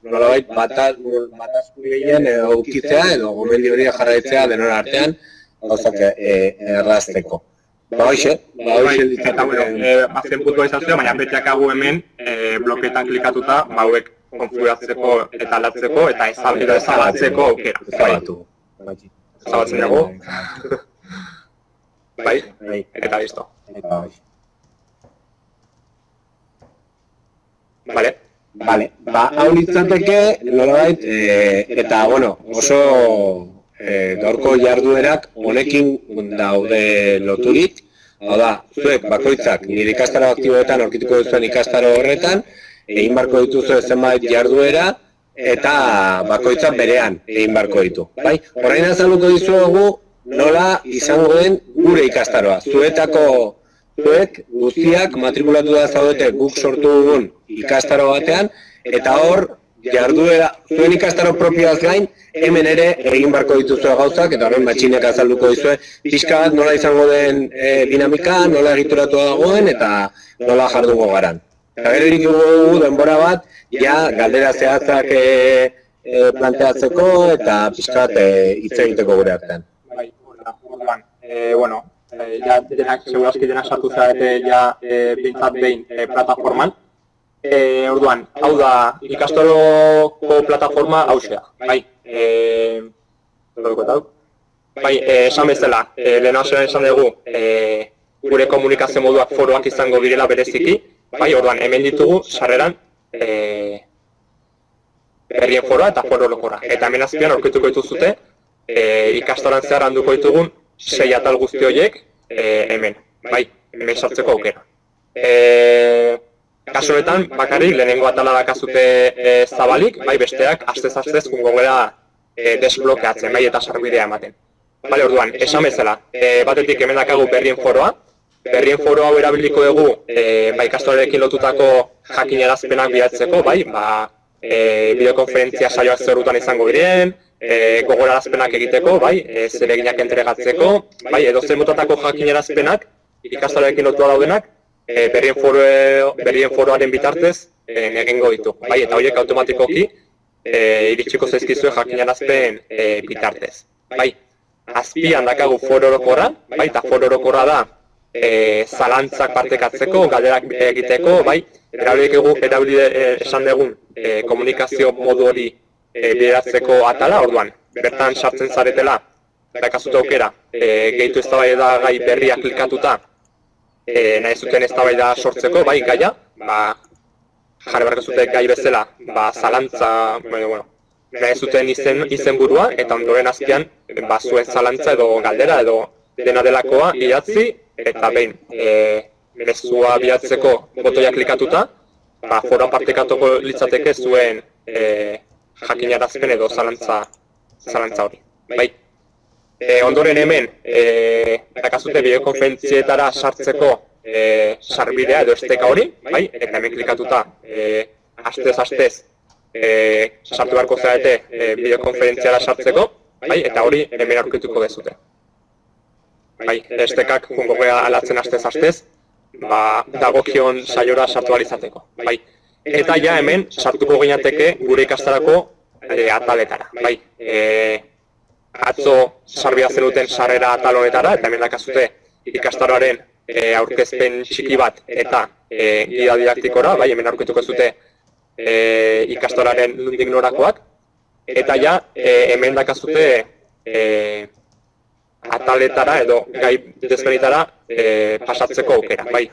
nolabait batazku gehien ukitzea edo gomendio hori jarraitzea denon artean gauzak errazteko. Hoxe ditzaketen. Azken puntualizazioa, baina betiakagu hemen bloketan klikatuta, hauek konfiguratzeko eta aldatzeko eta ezabatzeko aukera. Ezabatzen dugu. Bai, eta listo. Vale, hau litzateke, nolabait, eta, bueno, oso gaurko jarduerak honekin daude loturik. Hau da, zuek bakoitzak nire ikastaro aktiboetan aurkituko duzuen ikastaro horretan, egin barko dituzu zenbait jarduera, eta bakoitzak berean egin barko ditu. Orain azalduko dizuegu nola izango den gure ikastaroa. Zuek guztiak matrikulatu da zaudete guk sortu dugun ikastaro batean, eta hor, jarduera, zuen ikastaro propioaz gain, hemen ere egin barko dituzue gauzak, eta horren matxinek azalduko dizue, pixka bat nola izango den dinamika, nola egituratu dagoen, eta nola jarduko garan. Eta gero irikiko denbora bat, ja galdera zehatzak planteatzeko, eta pixka bat hitz egiteko gure artean. Bueno, segurazki denak sartu zarete bintzat behin plataforman. Orduan, hau da ikastoroko plataforma hausea. Esan bezala, lehenagoan esan dugu, gure komunikazio moduak foroak izango direla bereziki. Orduan, hemen ditugu sarreran berrien foroa eta foro orokorra. Eta hemen azpian aurkituko dituzute ikastaroan zehar handuko ditugun 6 atal guzti horiek hemen, bai, hemen sartzeko aukera. Kasu honetan, bakarrik lehenengo atala dakazute zabalik, bai, besteak astez jungo gara desblokeatzen, bai, eta sarbidea ematen. Bale, orduan, esan bezala, batetik hemen dakagu berrien foroa. Berrien foro hau erabiliko dugu, ikastaroarekin lotutako jakinarazpenak bidaltzeko, bai, bideokonferentzia saioak zerutan izango diren, gogorarazpenak egiteko, bai, zereginak entregatzeko, bai, edo zer motatako jakinarazpenak ikastaroarekin lotua daudenak, berrien foroaren bitartez egingo ditu, bai, eta horiek automatikoki iritsiko zaizkizue jakinarazpen bitartez, bai. Azpian dakagu foro orokorra, bai, eta foro orokorra da zalantzak partekatzeko, galderak egiteko, bai, erabili esan dugun komunikazio modu hori bideratzeko atala, orduan, bertan sartzen zaretela, dakazute aukera, gehitu eztabaida gai berriak klikatuta, nahi zuten eztabaida sortzeko, bai, gaia, jarri barko zute gai bezala, zalantza, nahi zuten izenburua, eta ondoren azpian, zuen zalantza edo galdera edo dena delakoa idatzi, eta behin, mezua bilatzeko botoia klikatuta, foroan partekatuko litzateke zuen jakinarazpen edo zalantza hori. Bai. Ondoren hemen, dakazute bideokonferentzietara sartzeko sarbidea edo esteka hori, bai, eta hemen klikatuta, astez, sartu beharko zarete bideokonferentziara sartzeko, bai, eta hori hemen aurkituko dezute. Bai, estekak jungo gea alatzen astez, dagokion saiora sartu alizateko, bai. Eta ja hemen sartuko ginateke gure ikastarako ataletara, bai. Atzo sarbidea zenuten sarrera atal honetara, eta hemen dakazute ikastaroaren aurkezpen txiki bat eta gida didaktikora, bai, hemen aurkituko zute ikastoraren nondik norakoak, eta ja hemen dakazute ataletara edo gai desberdinetara pasatzeko aukera, bai,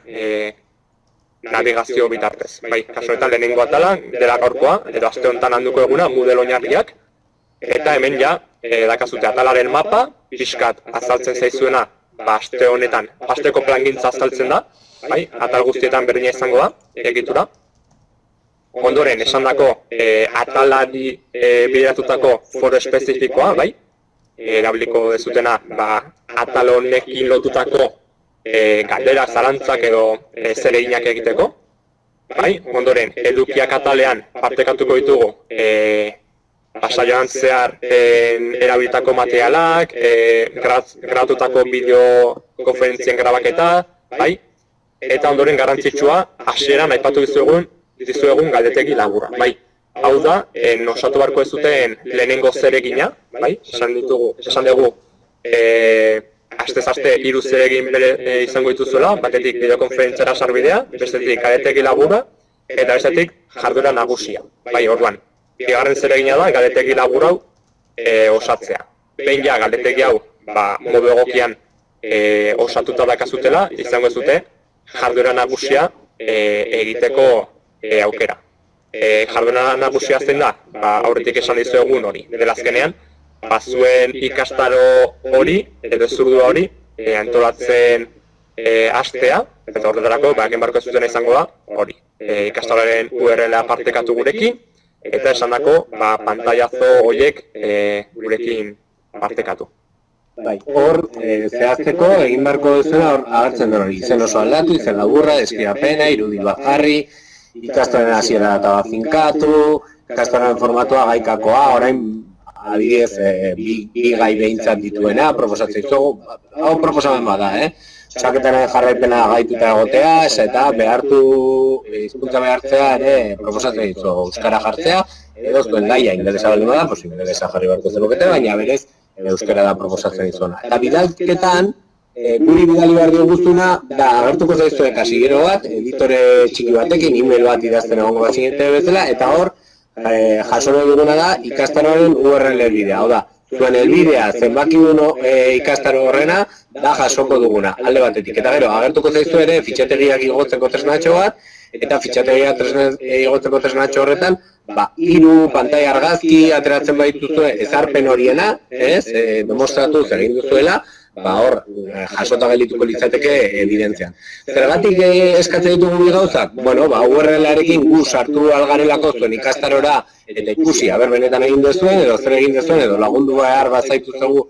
navigazio bitartez, bai, kasu honetan lehenengo atala dela gaurkoa, edo aste honetan handuko eguna Moodle oinarriak, eta hemen ja dakazute atalaren mapa, pixkat azaltzen zaizuena, aste honetan, asteko plangintza azaltzen da, bai, atal guztietan berdina izango da, egitura. Ondoren, esandako atalari bideratutako foro espezifikoa, bai, erabiliko dezutena, atal honekin lotutako galderak, zalantzak edo zereginak egiteko. Bai, ondoren, edukiak atalean partekatuko ditugu saioan zehar erabilitako materialak, grabatutako bideokonferentzien grabaketa, bai, eta ondoren garrantzitsua, hasieran aipatu dizuegun galdetegi laburra, bai. Hau da, osatu beharko ez zuten lehenengo zeregina, bai, esan dugu, astez-aste 3 zeregin izango dituzuela, batetik bideokonferentziara sarbidea, bestetik galdetegi laburra, eta bestetik jarduera nagusia, bai, orduan. Bigarren zeregina da, galdetegi labur hau osatzea. Behin ja, galdetegi hau, modu egokian osatuta dakazutela, izango ez dute, jarduera nagusia egiteko aukera. Jarduera nagusia zein da, aurretik esan dizuegun hori, dela azkenean, zuen ikastaro hori, edo zurdua hori, antolatzen hastea, eta horretarako, egin barko zuten izango da, hori. Ikastaroaren URL-a partekatu gurekin, eta esandako pantailazo horiek gurekin partekatu. Bai, hor, zehazteko egin barko duzuna agertzen den hori, izen oso aldatu, izen laburra, deskriapena, irudi bat jarri, ikastaroaren hasiera data bat finkatu, ikastaroaren formatua gaikakoa, orain adibidez bi gai behintzat dituena, proposatzen ditugu, hau proposamen bada, Saketaren jarraipena gaituta egotea, eta hizkuntza behartzea ere proposatzen ditu euskara jartzea, edo zuen gaia ingelesa baldin bada, ingelesa jarri beharko zenukete, baina berez euskara da proposatzen dituena. Eta bidalketan, guri bidali behar dio guztuna, da agertuko zaizue kasillero bat, editore txiki batekin, email bat idazten egongo bat zinete bezala, eta hor, jasoro duguna da ikastaroaren URL bidea, hau da, zuen helbidea zenbaki ikastaro horrena da jasoko duguna, alde batetik. Eta gero, agertuko zaizu ere fitxategiak igotzeko tresnatxo bat, eta fitxategiak igotzeko tresnatxo horretan, 3 pantaila argazki ateratzen baituzue ezarpen horiena, demostratu egin duzuela, hor jasota geldituko litzateke evidentzian. Zergatik eskatzen ditugu bi gauzak? Bueno, URL-arekin gu sartu algarelako zuen ikastarora eta ikusi, benetan egin duzuen, edo zer egin duzuen, edo lagundu behar bazaitu zegu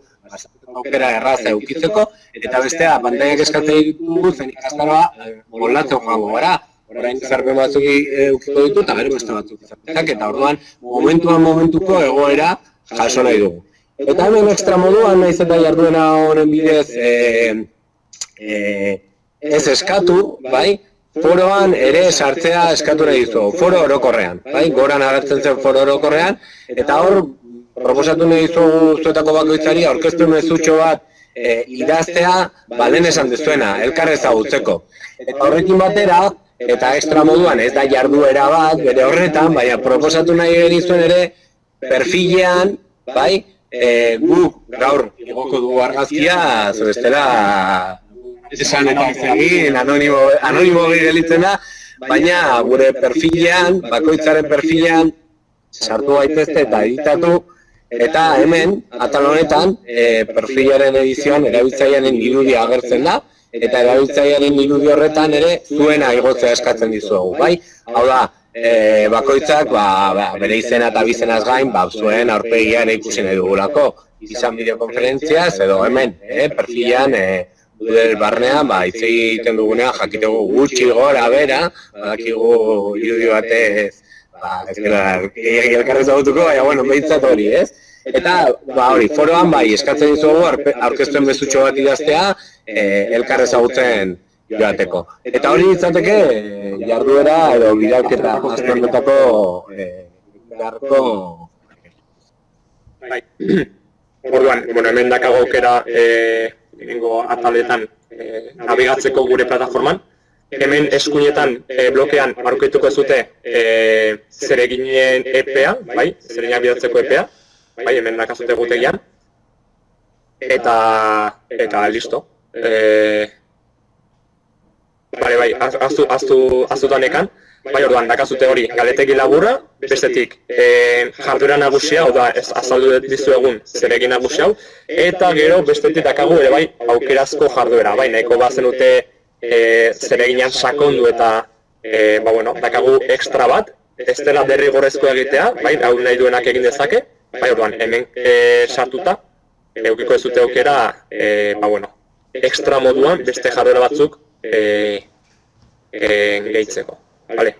aukera erraza eukitzeko, eta bestea, pantailak eskatzen ditugu zen ikastaroa moldatzen joango gara. Orain zarpen batzuk eukiko ditu, eta gero beste batzuk izan. Eta orduan, momentuko egoera jaso nahi dugu. Eta hemen ekstra moduan, nahiz eta jarduena honen bidez ez eskatu, bai? Foroan ere sartzea eskatu nahi dizu, foro orokorrean, bai? Goran agertzen zen foro orokorrean, eta hor, proposatu nahi dizu zuetako bakoitzari, aurkeztu mezutxo bat idaztea, lehen esan duzuena, elkar ezagutzeko. Eta horrekin batera, eta ekstra moduan ez da jarduera bat, bere horretan, baina proposatu nahi genizuen ere, perfilean, bai? Guk gaur igoko dugu argazkia, bestela esan eta ez egin, anonimo gelitzen da, baina gure perfilean, bakoitzaren perfilean, sartu gaitezte eta editatu, eta hemen, atal honetan, perfilaren edizioan erabiltzailearen irudia agertzen da, eta erabiltzailearen irudi horretan ere zuena igotzea eskatzen dizuegu, bai? Hau da, bakoitzak bere izena eta bizenaz gain zuen aurpegian ikusi nahi dugulako izan bideokonferentziaz edo hemen perfilean barnean hitz egiten dugunean jakitegu gutxi gora bera badakigu irudi batez ez dela elkar ezagutuko, baina bueno, behintzat hori, ez? Eta hori, foroan eskatzen dizugu aurkeztuen mezutxo bat idaztea elkar ezagutzen joateko. Eta hori izateke jarduera edo bidalketa aztermetako beharko. Bai. Orduan, hemen dakago aukera lehenengo ataletan nabigatzeko gure plataforman. Hemen eskuinetan blokean aurkituko zute zereginen EPEA, bai, zereginak bidaltzeko EPEA, bai, hemen dakazute gutegian. Eta listo. Bai, aztutan ekan, orduan, dakazute hori galetegi laburra, bestetik jarduera nagusia, hau da, azaldu dizuegun zeregin nagusia hau, eta gero bestetik dakagu ere bai aukerazko jarduera, bai, nahiko bazenute zereginan sakondu eta, dakagu ekstra bat, ez dela derrigorrezko egitea, bai, hau nahi duenak egin dezake, bai, orduan, hemen sartuta, eukiko ez dute aukera, ekstra moduan beste jarduera batzuk gehitzeko, bale?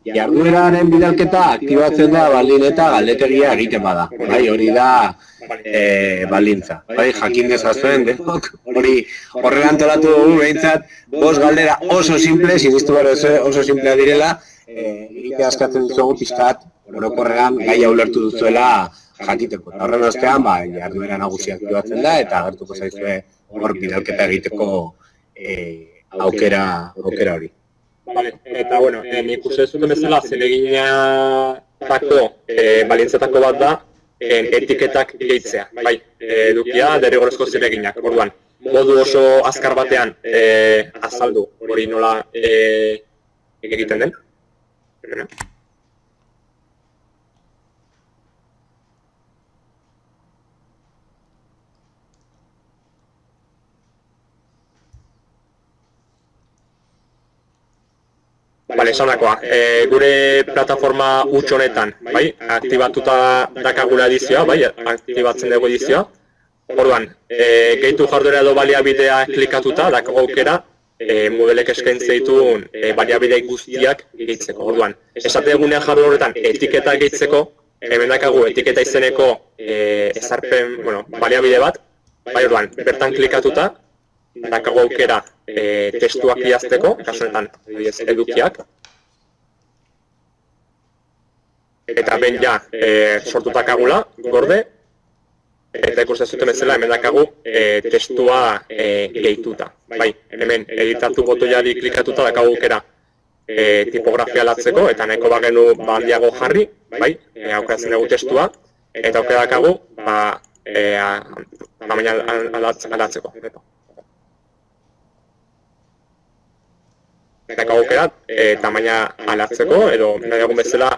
Jardueraren bidalketa aktibatzen da baldin eta galdetegia egiten bada. Bai, hori da baldintza. Bai, jakin dezazuen denok, hori horrela antolatu dugu behintzat 5 galdera oso simple, sinistu behar oso simplea direla, egitea askatzen duzugu pixkat, orokorrean gaia ulertu duzuela jakiteko. Eta horren ostean, jarduera nagusia aktibatzen da, eta agertuko zaizue hor bidalketa egiteko aukera hori. Vale, eta nik uste zuten bezala zereginatako balintzetako bat da etiketak gehitzea, bai, edukia derrigorrezko zereginak, orduan, modu oso azkar batean azaldu hori nola egiten den. Bale, esanakoa, gure plataforma huts honetan, bai, aktibatuta dakagula edizioa, bai, aktibatzen dugu edizioa. Orduan, gehitu jarduera edo baliabidea klikatuta, dakago aukera, modelek eskaintzen dituen baliabide guztiak gehitzeko. Orduan, esate egunean jarduera horretan etiketa gehitzeko, hemen dakagu etiketa izeneko ezarpen, baliabide bat, bai, orduan, bertan klikatuta, dakago aukera testuak idazteko, kasu honetan edukiak. Eta behin ja sortutakagula, gorde, eta ikusten zuten bezala hemen dakagu testua gehituta. Bai, hemen editatu botoiari klikatuta dakagu aukera tipografia aldatzeko, eta nahiko bagenu handiago jarri, bai, aukeratzen dugu testua, Eta aukera dakagu, tamaina aldatzeko. Dakagu aukera, tamaina aldatzeko edo nahi dugun bezala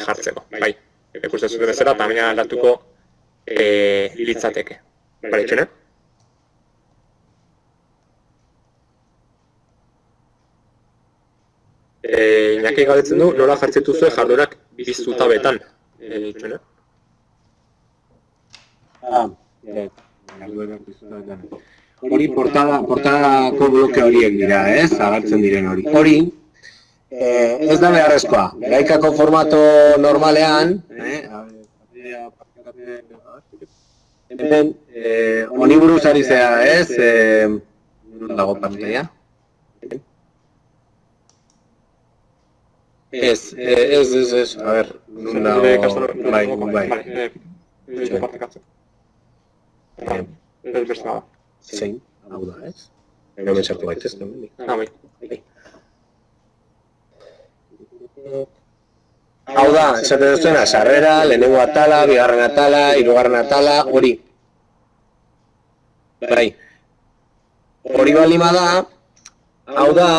jartzeko. Bai, ikusten zuten bezala, tamaina aldatuko litzateke. Bale, itxune? Inaki galdetzen du, nola jartzen duzue jarduerak bizutabetan. Itxune? Hori portadako bloke horiek dira, ez? Agertzen diren hori. Hori, ez da beharrezkoa. Gaikako formato normalean, hemen, honi buruz ari zea, ez? Dago pantalla? Ez, a ber, nun dago, bai. Zein, hau da, ez? Hemen sartu gaitezke, Bai. Hau da, esaten duzuena, sarrera, lehenengo atala, bigarren atala, hirugarren atala, hori. Bai. Hori balima da, hau da,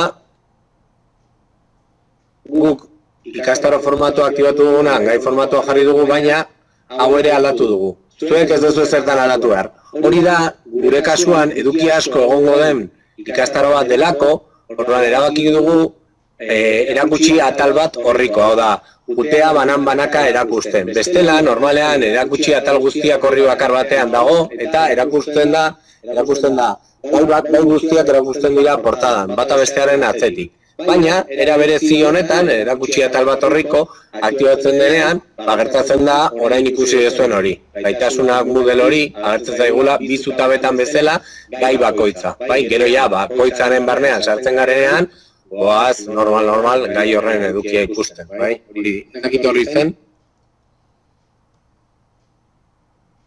guk ikastaro formatua aktibatu duguna, gai formatua jarri dugu, baina hau ere aldatu dugu. Zuek ez duzu zertan aldatu behar. Hori da, gure kasuan, eduki asko egongo den ikastaro bat delako, orduan erabaki dugu erakutsi atal bat horriko, hau da, utea banan-banaka erakusten. Bestela, normalean, erakutsi atal guztiak horri bakar batean dago, eta erakusten da, bai guztiak erakusten dira portadan, bata bestearen atzetik. Baina, era berezi honetan, erakutsi atal bat horriko, aktibatzen denean, gertatzen da orain ikusi duzuen hori. Gaitasunak model hori, agertzen zaigula, bi zutabetan bezala, gai bakoitza. Bai, gero ja, bakoitzaren barnean sartzen garenean, goaz, normal, gai horren edukia ikusten, bai? Ezakit horri zen?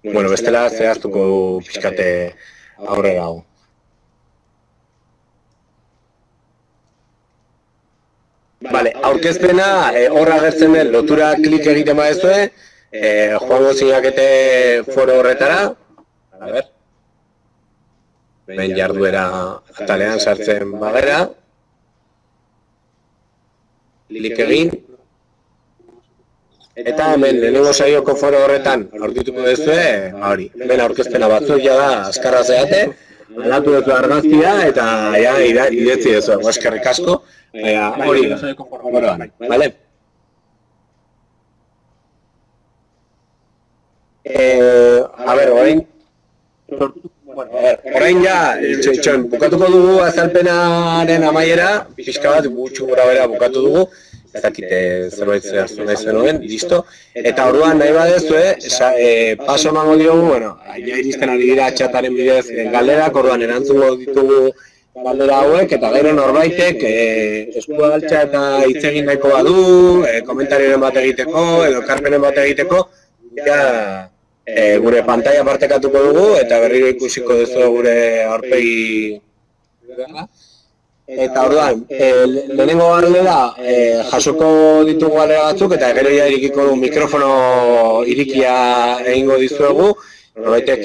Bueno, bestela zehaztuko pixkate aurrera hau. Vale, aurkezpena horra agertzen den lotura klik egiten baduzue, joango zinakete foro horretara, a ber, ben jarduera atalean sartzen bagera, klik egin, eta hemen lehenengo saioko foro horretan aurkituko duzue, hori, hemen aurkezpena batzuk jada azkarra zeate, aldatu duzu argazkia eta ja idetzi duzu, eskerrik asko. Hori da, bale? A ber, orain ja, bukatuko dugu azalpenaren amaiera, pixka bat, gutxu gora bera bukatu dugu, ez dakite zerbait zehaztu nahi zenuen, listo. Eta orduan nahi badezue, paso emango diogu, bueno, ja iristen ari dira txataren bidez galderak, orduan erantzungo ditugu galdera hauek, eta gero norbaitek eskua altxa eta hitz egin nahiko badu, komentarioren bat egiteko, edo ekarpenen bat egiteko, ja, gure pantaila partekatuko dugu, eta berriro ikusiko duzu gure aurpegi. Eta orduan, lehenengo galdera jasoko ditugu galdera batzuk, eta gero ja irikiko du mikrofono irikia egingo dizuegu, norbaitek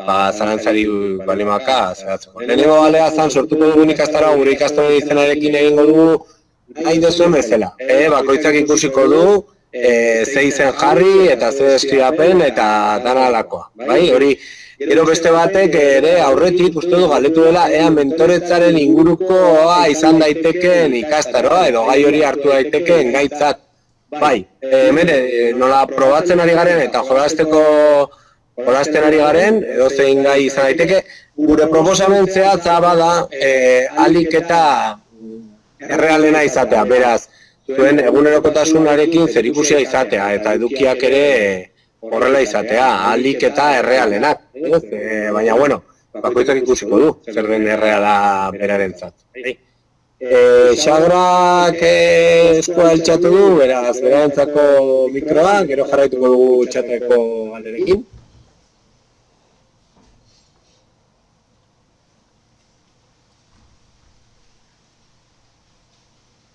zalantzari balimaka zeratzeko. Lehenengo galdera zan sortuko dugun ikastaroa gure ikastaroa izenarekin egingo dugu nahi duzuen bezala. Bakoitzak ikusiko du ze izen jarri eta ze deskribapen eta dana alakoa. Bai, hori gero beste batek ere aurretik uste du galdetu dela ea mentoretzaren ingurukoa izan daitekeen ikastaroa edo gai hori hartu daitekeen gaitzat. Bai, hemen nola probatzen ari garen eta jolasten ari garen, edo zein gai izan daiteke, gure proposamen zehatza bada ahalik eta errealena izatea, beraz, zuen egunerokotasunarekin zerikusia izatea, eta edukiak ere horrela izatea, ahalik eta errealenak. Baina, bueno, bakoitzak ikusiko du, zer den erreala berarentzat. Xagrak eskua altxatu du, beraz, berarentzako mikroa, gero jarraituko dugu txateko galderekin.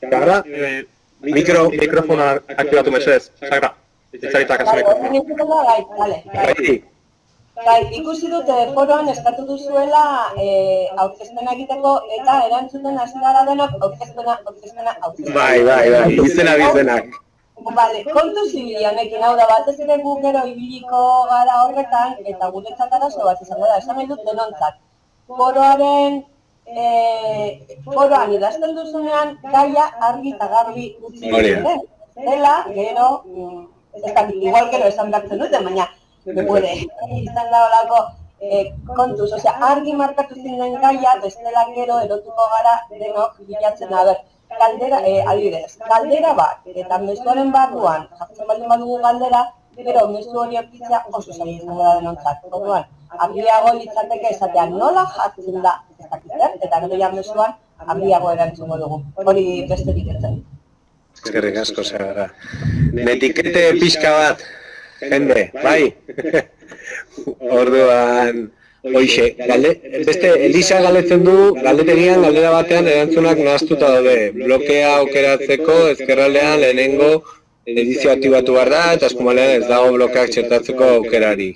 Sagra, mikrofonoa aktibatu mesedez, Sagra. Ez zarita kasuneko. Bai, ikusi dut foroan eskatu duzuela aurkezpena egiteko eta erantzuten hasi gara denok aurkezpena. Bai, izenak. Bale, kontu zibili honekin, hau da, batez ere gu gero ibiliko gara horretan eta guretzat arazo bat izango da, esan nahi dut denontzat. Foroan idazten duzunean gaia argi eta garbi utzi duten. Dela, gero, igual gero esan behartzen duten, baina puede izan da olako kontuz, argi markatu zinen gaia, bestela gero erotuko gara denok bilatzen da, adibidez, galdera bat, eta mezuaren barruan, jartzen baldin badugu galdera, gero mezu hori aurkitzea oso zaila izango da denontzat. Orduan, argiago litzateke esatea nola jartzen da, eta gero ja mezuan argiago erantzungo dugu. Hori besterik etzen. Eskerrik asko, Zara. Netikete pixka bat, jende, bai? Orduan... Hoixe, beste Elisa galdetzen du, galdetegian galdera batean erantzunak nahaztuta daude. Blokea aukeratzeko ezkerraldean lehenengo edizio aktibatu behar da, eta eskumalean ez dago blokeak txertatzeko aukerari.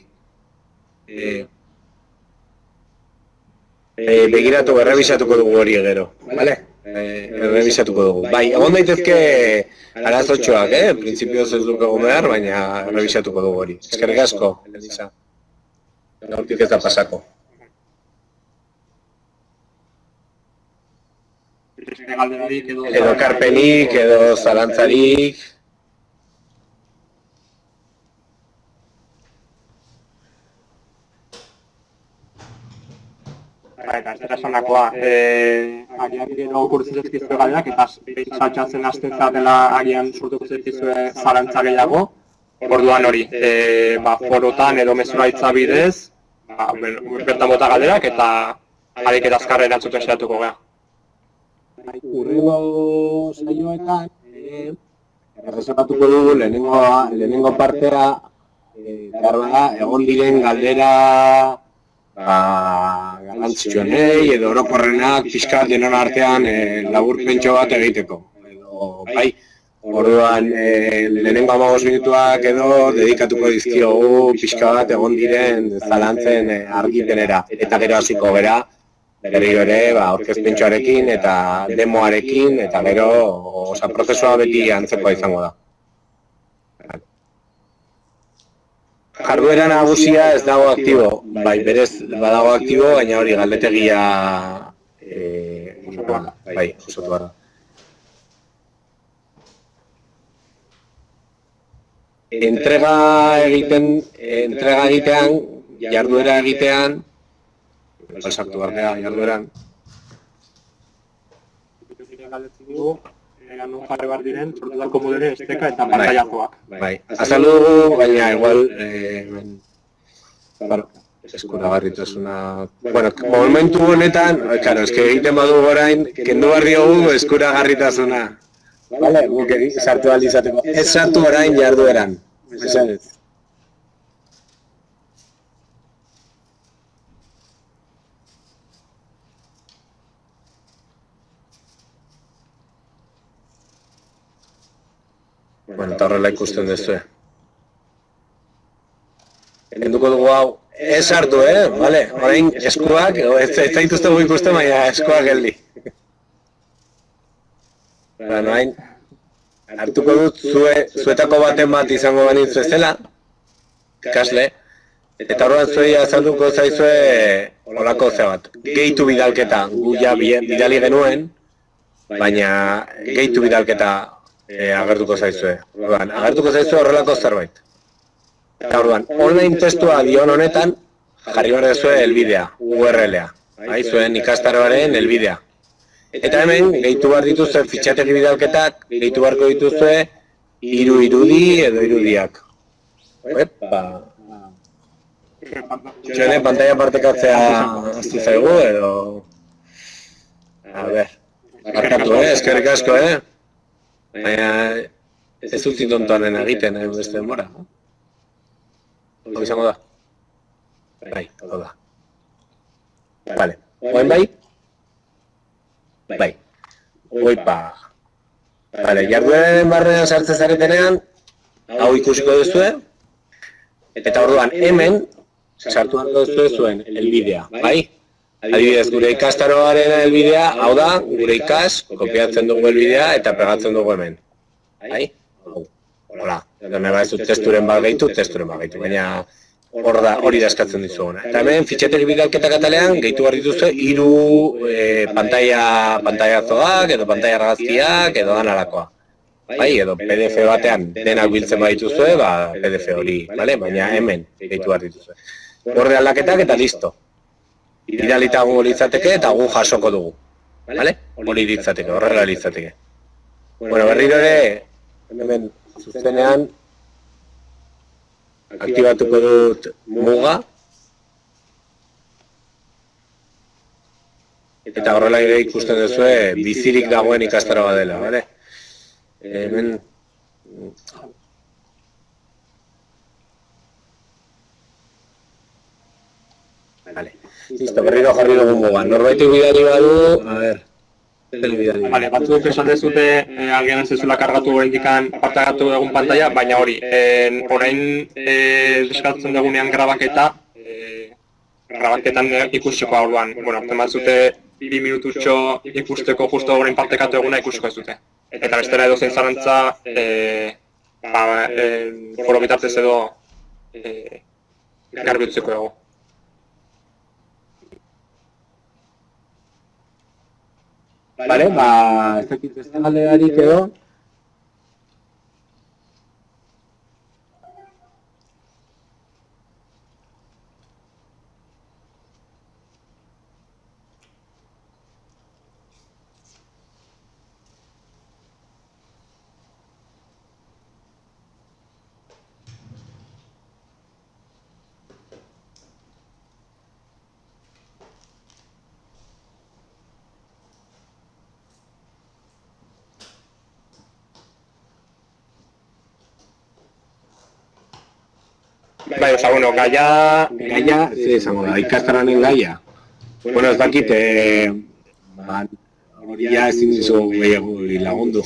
Begiratu, errebisatuko dugu hori gero, bale? Errebisatuko dugu. Bai, egon daitezke arazotxoak, printzipioz ez duk egon behar, baina errebisatuko dugu hori. Eskerrik asko, Elisa. Gaurtik ez da pasako. Edo karpenik, edo zalantzarik. Eta, ez dira esanakoa, agian gero okurtzen zezkizue galderak, eta saltxatzen hasten zatela agian sortuko zezkizue zalantza gehiago. Orduan hori, forotan edo mezularitza bidez, bertan bota galderak eta harik eta azkarra erantzuten saiatuko gara. Hurrengo saioetan, erreservatuko dugu lehenengo partea, egon diren galdera garrantzitsuenei edo orokorrenak pixka denon artean laburpentxo bat egiteko. Bai, orduan lehenengo 15 minutuak edo dedikatuko dizkiogu pixka bat egon diren zalantzen argipenera. Eta gero hasiko gera, berriro ere aurkezpentxoarekin eta demoarekin, eta gero prozesua beti antzekoa izango da. Jarduera nagusia ez dago aktibo, bai, berez badago aktibo, baina hori galdetegia osatu behar da. Entrega egitean, jarduera egitean, sartu behar da, jardueran. Non jarri behar diren, sortutako modelen esteka eta pantailazoak. Bai, azaldu dugu, baina igual, eskuragarritasuna... Bueno, momentu honetan, claro, eske egiten badugu orain, kendu behar diogu eskuragarritasuna. Vale, guk sartu ahal izateko. Ez sartu orain jardueran, mesedez. Bueno, eta horrela ikusten duzue. Kenduko dugu hau, ez hartu, vale? Orain eskuak, ez zaituztegu ikusten, baina eskuak geldi. Orain, hartuko dut zuetako baten bat izango banitzu ezela, ikasle, eta horrean zuei azalduko zaizue olako zea bat. Gehitu bidalketa, gu ja bidali genuen, baina gehitu bidalketa agertuko zaizue. Agertuko zaizue horrelako zerbait. Eta orduan, online testua dion honetan, jarri behar duzue helbidea, URL-a. Zuen ikastaroaren helbidea. Eta hemen, gehitu behar dituzue fitxategi bidalketak, gehitu beharko dituzue irudi edo irudiak. Epa! Zuen, pantalla partekatzea aztu zaigu edo... A ber, barkatu, eskerrik asko, baina ez utzi tontoaren egiten beste denbora. Hau izango da? Bai, hau da. Vale, oen bai? Bai. Oipa. Vale, jardueraren barrean sartzen zaretenean, hau ikusiko duzue, eta orduan hemen sartu hartu duzue zuen helbidea, bai? Adibidez, gure ikastaroaren helbidea, hau da, gure ikas, kopiatzen dugu helbidea eta pegatzen dugu hemen. Bai? Hola, nahi badezu testuren bat gehitu, baina hori da eskatzen dizuguna. Eta hemen, fitxetegi bidalketak atalean, gehitu behar dituzue, 3 pantaiazoak, edo pantaia argazkiak, edo danalakoa. Bai, edo PDF batean denak biltzen badituzue, PDF hori, baina hemen gehitu behar dituzue. Gorde aldaketak eta listo. Bidalita gu litzateke eta gu jasoko dugu. Hori litzateke, horrela litzateke. Bueno, berriro ere, hemen zuzenean, aktibatuko dut muga, eta horrela ere ikusten duzue bizirik dagoen ikastaro bat dela, bale? Hemen... Vale. Listo, berriro jarri dugu muga. Norbaitik bidali badu, a ver... Vale, batzuk esan dezute algean ez zezula kargatu oraindikan partagatu egun pantaia, baina hori, orain deskatzen dugunean grabaketan ikusiko orduan. Bueno, hartzen batzute 2 minututxo ikusteko justo orain partekatu eguna ikusiko ez dute. Eta bestela edo zein zarantza foro bitartez edo garbiutzeko ego. Vale, ez dakit beste galdearik edo. Bai, oza, bueno, gaia, Ze izango da, ikastaroaren gaia. Bueno, ez dakit, hori ja ezin dizu gehiago lagundu.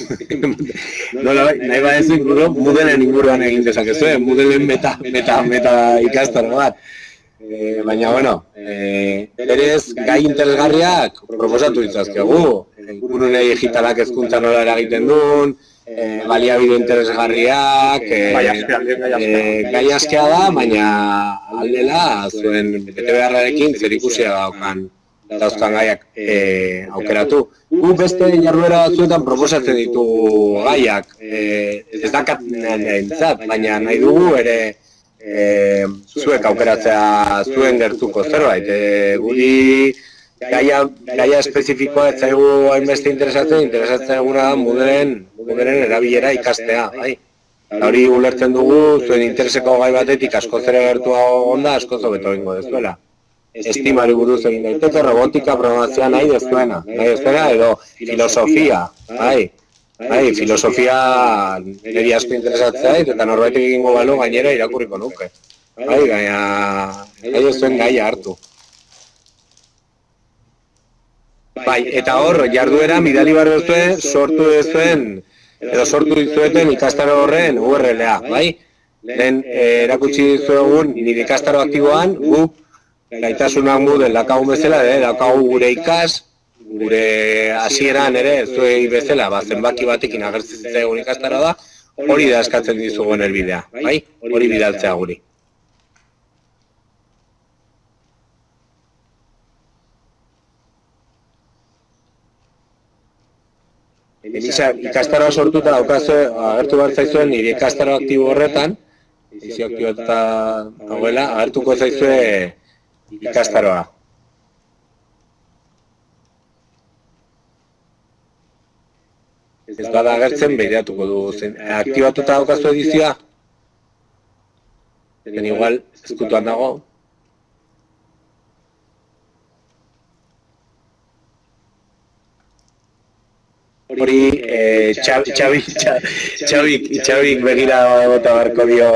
Nahi badezu inkluso Moodleen inguruan egin dezakezu, Moodleen meta ikastaro bat. Baina, bueno, berez gai interesgarriak proposatu ditzazkegu. Ingurune digitalak hezkuntza nola eragiten duen, baliabide interesgarriak, gai askea da, baina aldela zuen betebeharrarekin zerikusia dauzkan gaiak aukeratu. Gu beste jarduera batzuetan proposatzen ditugu gaiak, ez dakat entzat, baina nahi dugu ere zuek aukeratzea zuen gertuko zerbait. Guri gaia espezifikoa ez zaigu hainbeste interesatzen eguna da Moodleen erabilera ikastea. Hori ulertzen dugu, zuen intereseko gai batetik askoz ere gertuago onda, askoz hobeto egingo dezuela. Estimari buruz egin daiteke, robotika, programazioa nahi dezuena edo filosofia, filosofia niri asko interesatzea eta norbaitek egingo balu gainera irakurriko nuke. Gaina, nahi zuen gaia hartu. Eta hor, jarduera, bidali behar duzuen, sortu dizueten ikastaro horren URL-a, Lehen erakutsi dizuegun nire ikastaro aktiboan, guk gaitasunak Moodle daukagun bezala, daukagu gure ikas, gure hasieran ere, zuei bezala, zenbaki batekin agertzen zitzaigun ikastaro da, hori da eskatzen dizuguen helbidea, hori bidaltzea guri. Ikastaroa sortuta agertu behar zaizuen nire ikastaro aktibo horretan, edizio aktibatuta dagoela, agertuko zaizue ikastaroa. Ez bada agertzen behiratuko du. Aktibatuta daukazu edizioa? Igual ezkutuan dago. Hori Txabik begira bota beharko dio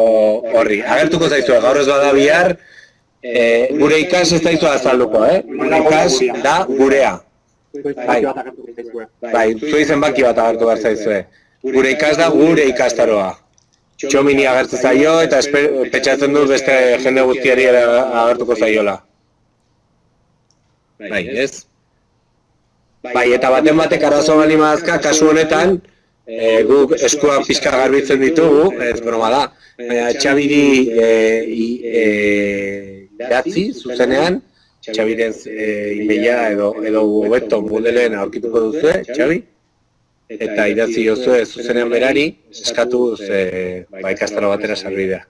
horri. Agertuko zaizue, gaur ez bada bihar, gure ikas ez daizu azalduko, Gure ikas da gurea. Zuen zenbaki bat agertu behar zaizue. Gure ikas da gure ikastaroa. Txomini agertzen zaio eta pentsatzen dut beste jende guztiari agertuko zaiola. Bai, ez? Bai, eta baten batek arazo bali madazka, kasu honetan, guk eskuak pixka garbitzen ditugu, ez broma da. Txabiri idatzi, zuzenean, Txabiren imeia edo hobeto modelen aurkituko duzu, Txabi? Eta idatzi jozue zuzenean berari, eskatuz ikastaro batera sarbidea.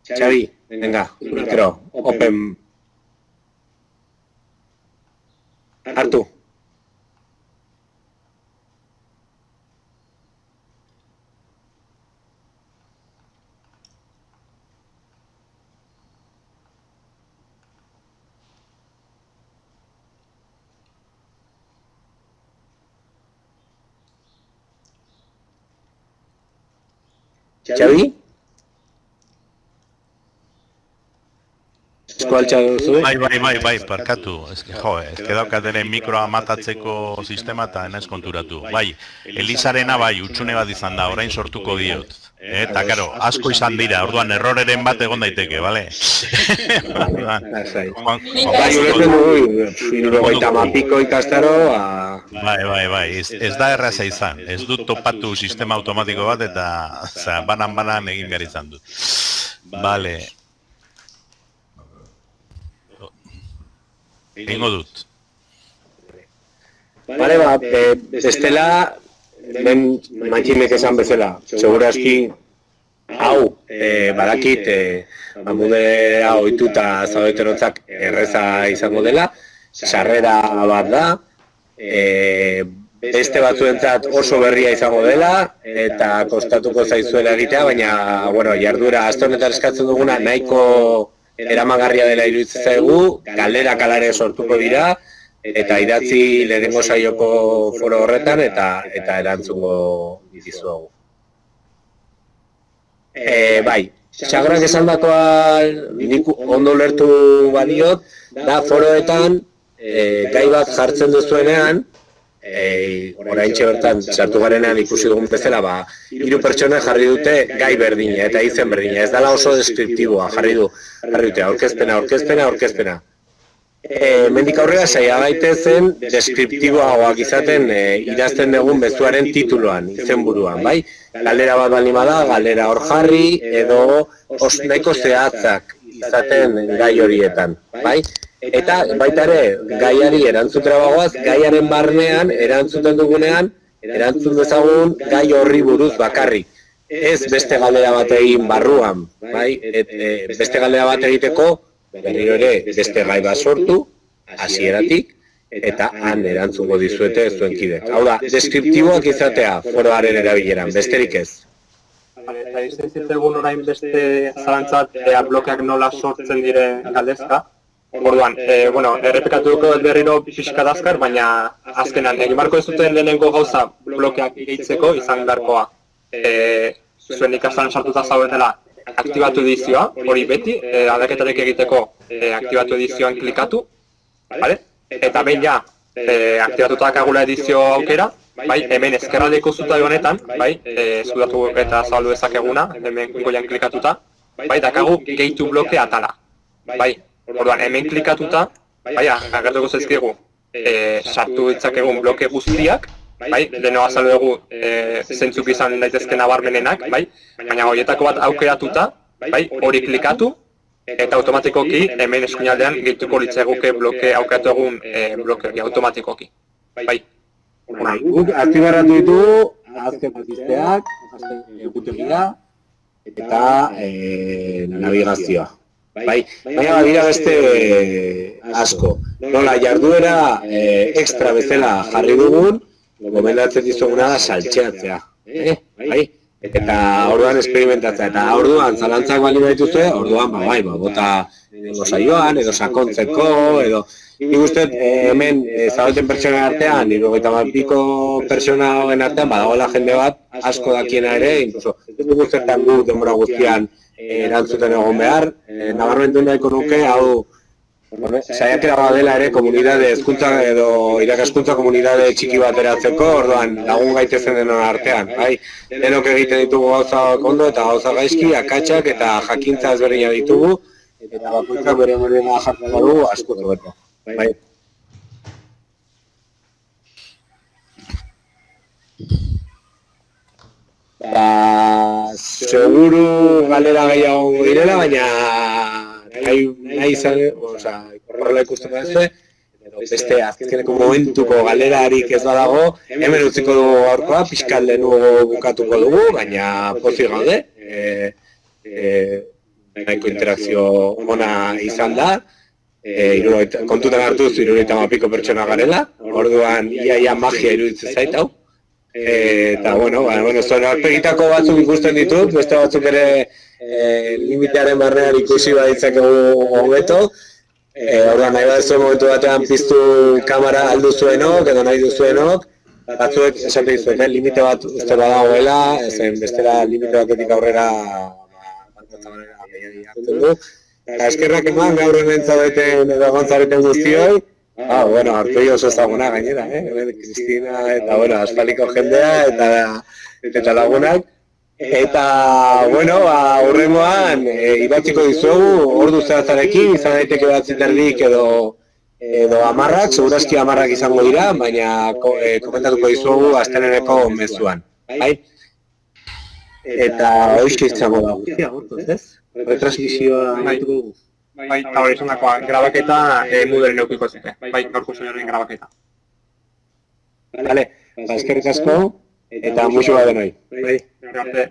Txabi, venga, mikro, open. Hartu. Txabi? Eskualtza duzu? Bai, parkatu. Ez que daukateren mikroa matatzeko sistema eta naiz konturatu. Bai, Elizarena bai, utxune bat izan da, orain sortuko diot. Eta, karo, asko izan dira, orduan erroreren bat egon daiteke, bale? Bai, ulertzen dugu, 70 ikastaro, Bai, ez da erraza izan. Ez dut topatu sistema automatiko bat eta banan egin behar izan dut. Bale. Egingo dut. Bale, bestela, ben matxinek esan bezala, segurazki, hau, badakit, modera ohituta zaudetenotzak erreza izango dela, sarrera bat da, beste batzuentzat oso berria izango dela, eta kostatuko zaizuela egitea, baina, jardura aste honetan eskatzen duguna nahiko eramagarria dela iruditzen zaigu, galderak alare sortuko dira, eta idatzi lehenengo saioko foro horretan, eta erantzungo dizuegu. Bai, Sagrak esan dakoa nik ondo ulertu badiot, da foroetan gai bat jartzen duzuenean, oraintxe bertan sartu garenean ikusi dugun bezala, 3 pertsona jarri dute gai berdina eta izen berdina. Ez dela oso deskriptiboa, jarri dute aurkezpena. Mendik aurrera saia gaitezen deskriptiboagoak izaten idazten dugun mezuaren tituluan, izenburuan, bai? Galdera bat baldin bada, galdera hor jarri edo nahiko zehatzak izaten gai horietan, bai? Eta baita ere, gaiari erantzutera bagoaz, gaiaren barnean erantzuten dugunean, erantzun dezagun gai horri buruz bakarrik. Ez beste galdera bat egin barruan, bai? Beste galdera bat egiteko, berriro ere beste gai bat sortu, hasieratik, eta han erantzungo dizuete zuen kidek. Hau da, deskriptiboak izatea foroaren erabileran, besterik ez. Eta izan zitzegun orain beste zalantzat blokeak nola sortzen dire galdezka. Orduan, errepikatuko berriro pixka azkar, baina azkenan, egin barko ez duten lehenengo gauza blokeak gehitzeko izan beharkoa. Zuen ikastaroan sartuta zaudetela aktibatu edizioa, hori beti, aldaketarik egiteko aktibatu edizioan klikatu, eta behin ja, aktibatuta dakagula edizio aukera, hemen ezkerralde ikustuta honetan, eskudatu eta zabaldu dezakeguna, hemen goian klikatuta, dakagu gehitu bloke atala. Orduan, hemen klikatuta, agertuko zaizkigu, sartu ditzakegun bloke guztiak, leheno azaldu dugu zentzuk izan daitezken nabarmenenak, baina horietako bat aukeratuta, hori klikatu, eta automatikoki hemen eskuinaldean gehituko litzaiguke bloke aukeratu egun bloke automatikoki. Guk aktibarratu ditugu, azken notisteak, azken egutegia, eta navigazioa. Baina badira beste asko. Nola, jarduera extra bezala jarri dugun, gomendatzen dizuguna da saltxeatzea. Eta orduan esperimentatzea. Eta orduan zalantzak bali dituzue, orduan bota saioan, edo sakontzeko, edo... Nik uste hemen zaudeten pertsona artean, 92 pertsona hogen artean, badagoela jende bat asko dakiena ere, incluso ez dugu zertan gu denbora guztian erantzuten egon behar. Nabarmentu nahiko nuke, hau saiakera badela ere komunidade hezkuntza edo irakaskuntza komunidade txiki bat eratzeko, orduan lagun gaitezen denon artean, bai. Denok egiten ditugu gauzak ondo eta gauza gaizki, akatsak eta jakintza ezberdina ditugu, eta bakoitzak bere jartzen dugu asko hobeto. Bai. Seguru galera gehiago direla, baina nahi izan, horrela ikusten da beste azkeneko momentuko galerarik ez badago, hemen utziko dugu gaurkoa, pixkat lehenugo bukatuko dugu, baina pozik gaude, nahiko interakzio ona izan da, kontutan hartuz 70 pertsona garela, orduan ia magia iruditzen zait hau. Eta, zuen aurpegitako batzuk ikusten ditut, beste batzuk ere limitearen barnean ikusi baditzakegu hobeto. Orduan, nahi bat zuen momentu batean piztu kamera alduzuenok, edo nahi duzuenok, batzuek esate dizuet, limite bat uste badagoela, ezen bestera limite batetik aurrera hartzen du. Eskerrak eman gaur hemen zaudeten edo gontzareten guztioi. Artoi oso ezaguna gainera, Kristina eta, aspaliko jendea eta lagunak. Eta, hurrengoan, ibatziko dizuegu, ordu zehatzarekin, izan daiteke batziterdik edo 10, segurazki 10 izango dira, baina komentatuko dizuegu asteleneko mezuan. Eta hoxe izango da guztia, gortoz, ez? Retransmisioa gaituko dugu. Bai, eta hori izan dakoa, grabaketa Moodleen eukiko zute. Bai, gaurko soinuaren grabaketa. Eskerrik asko, eta musu bat denoi. Bai, arte.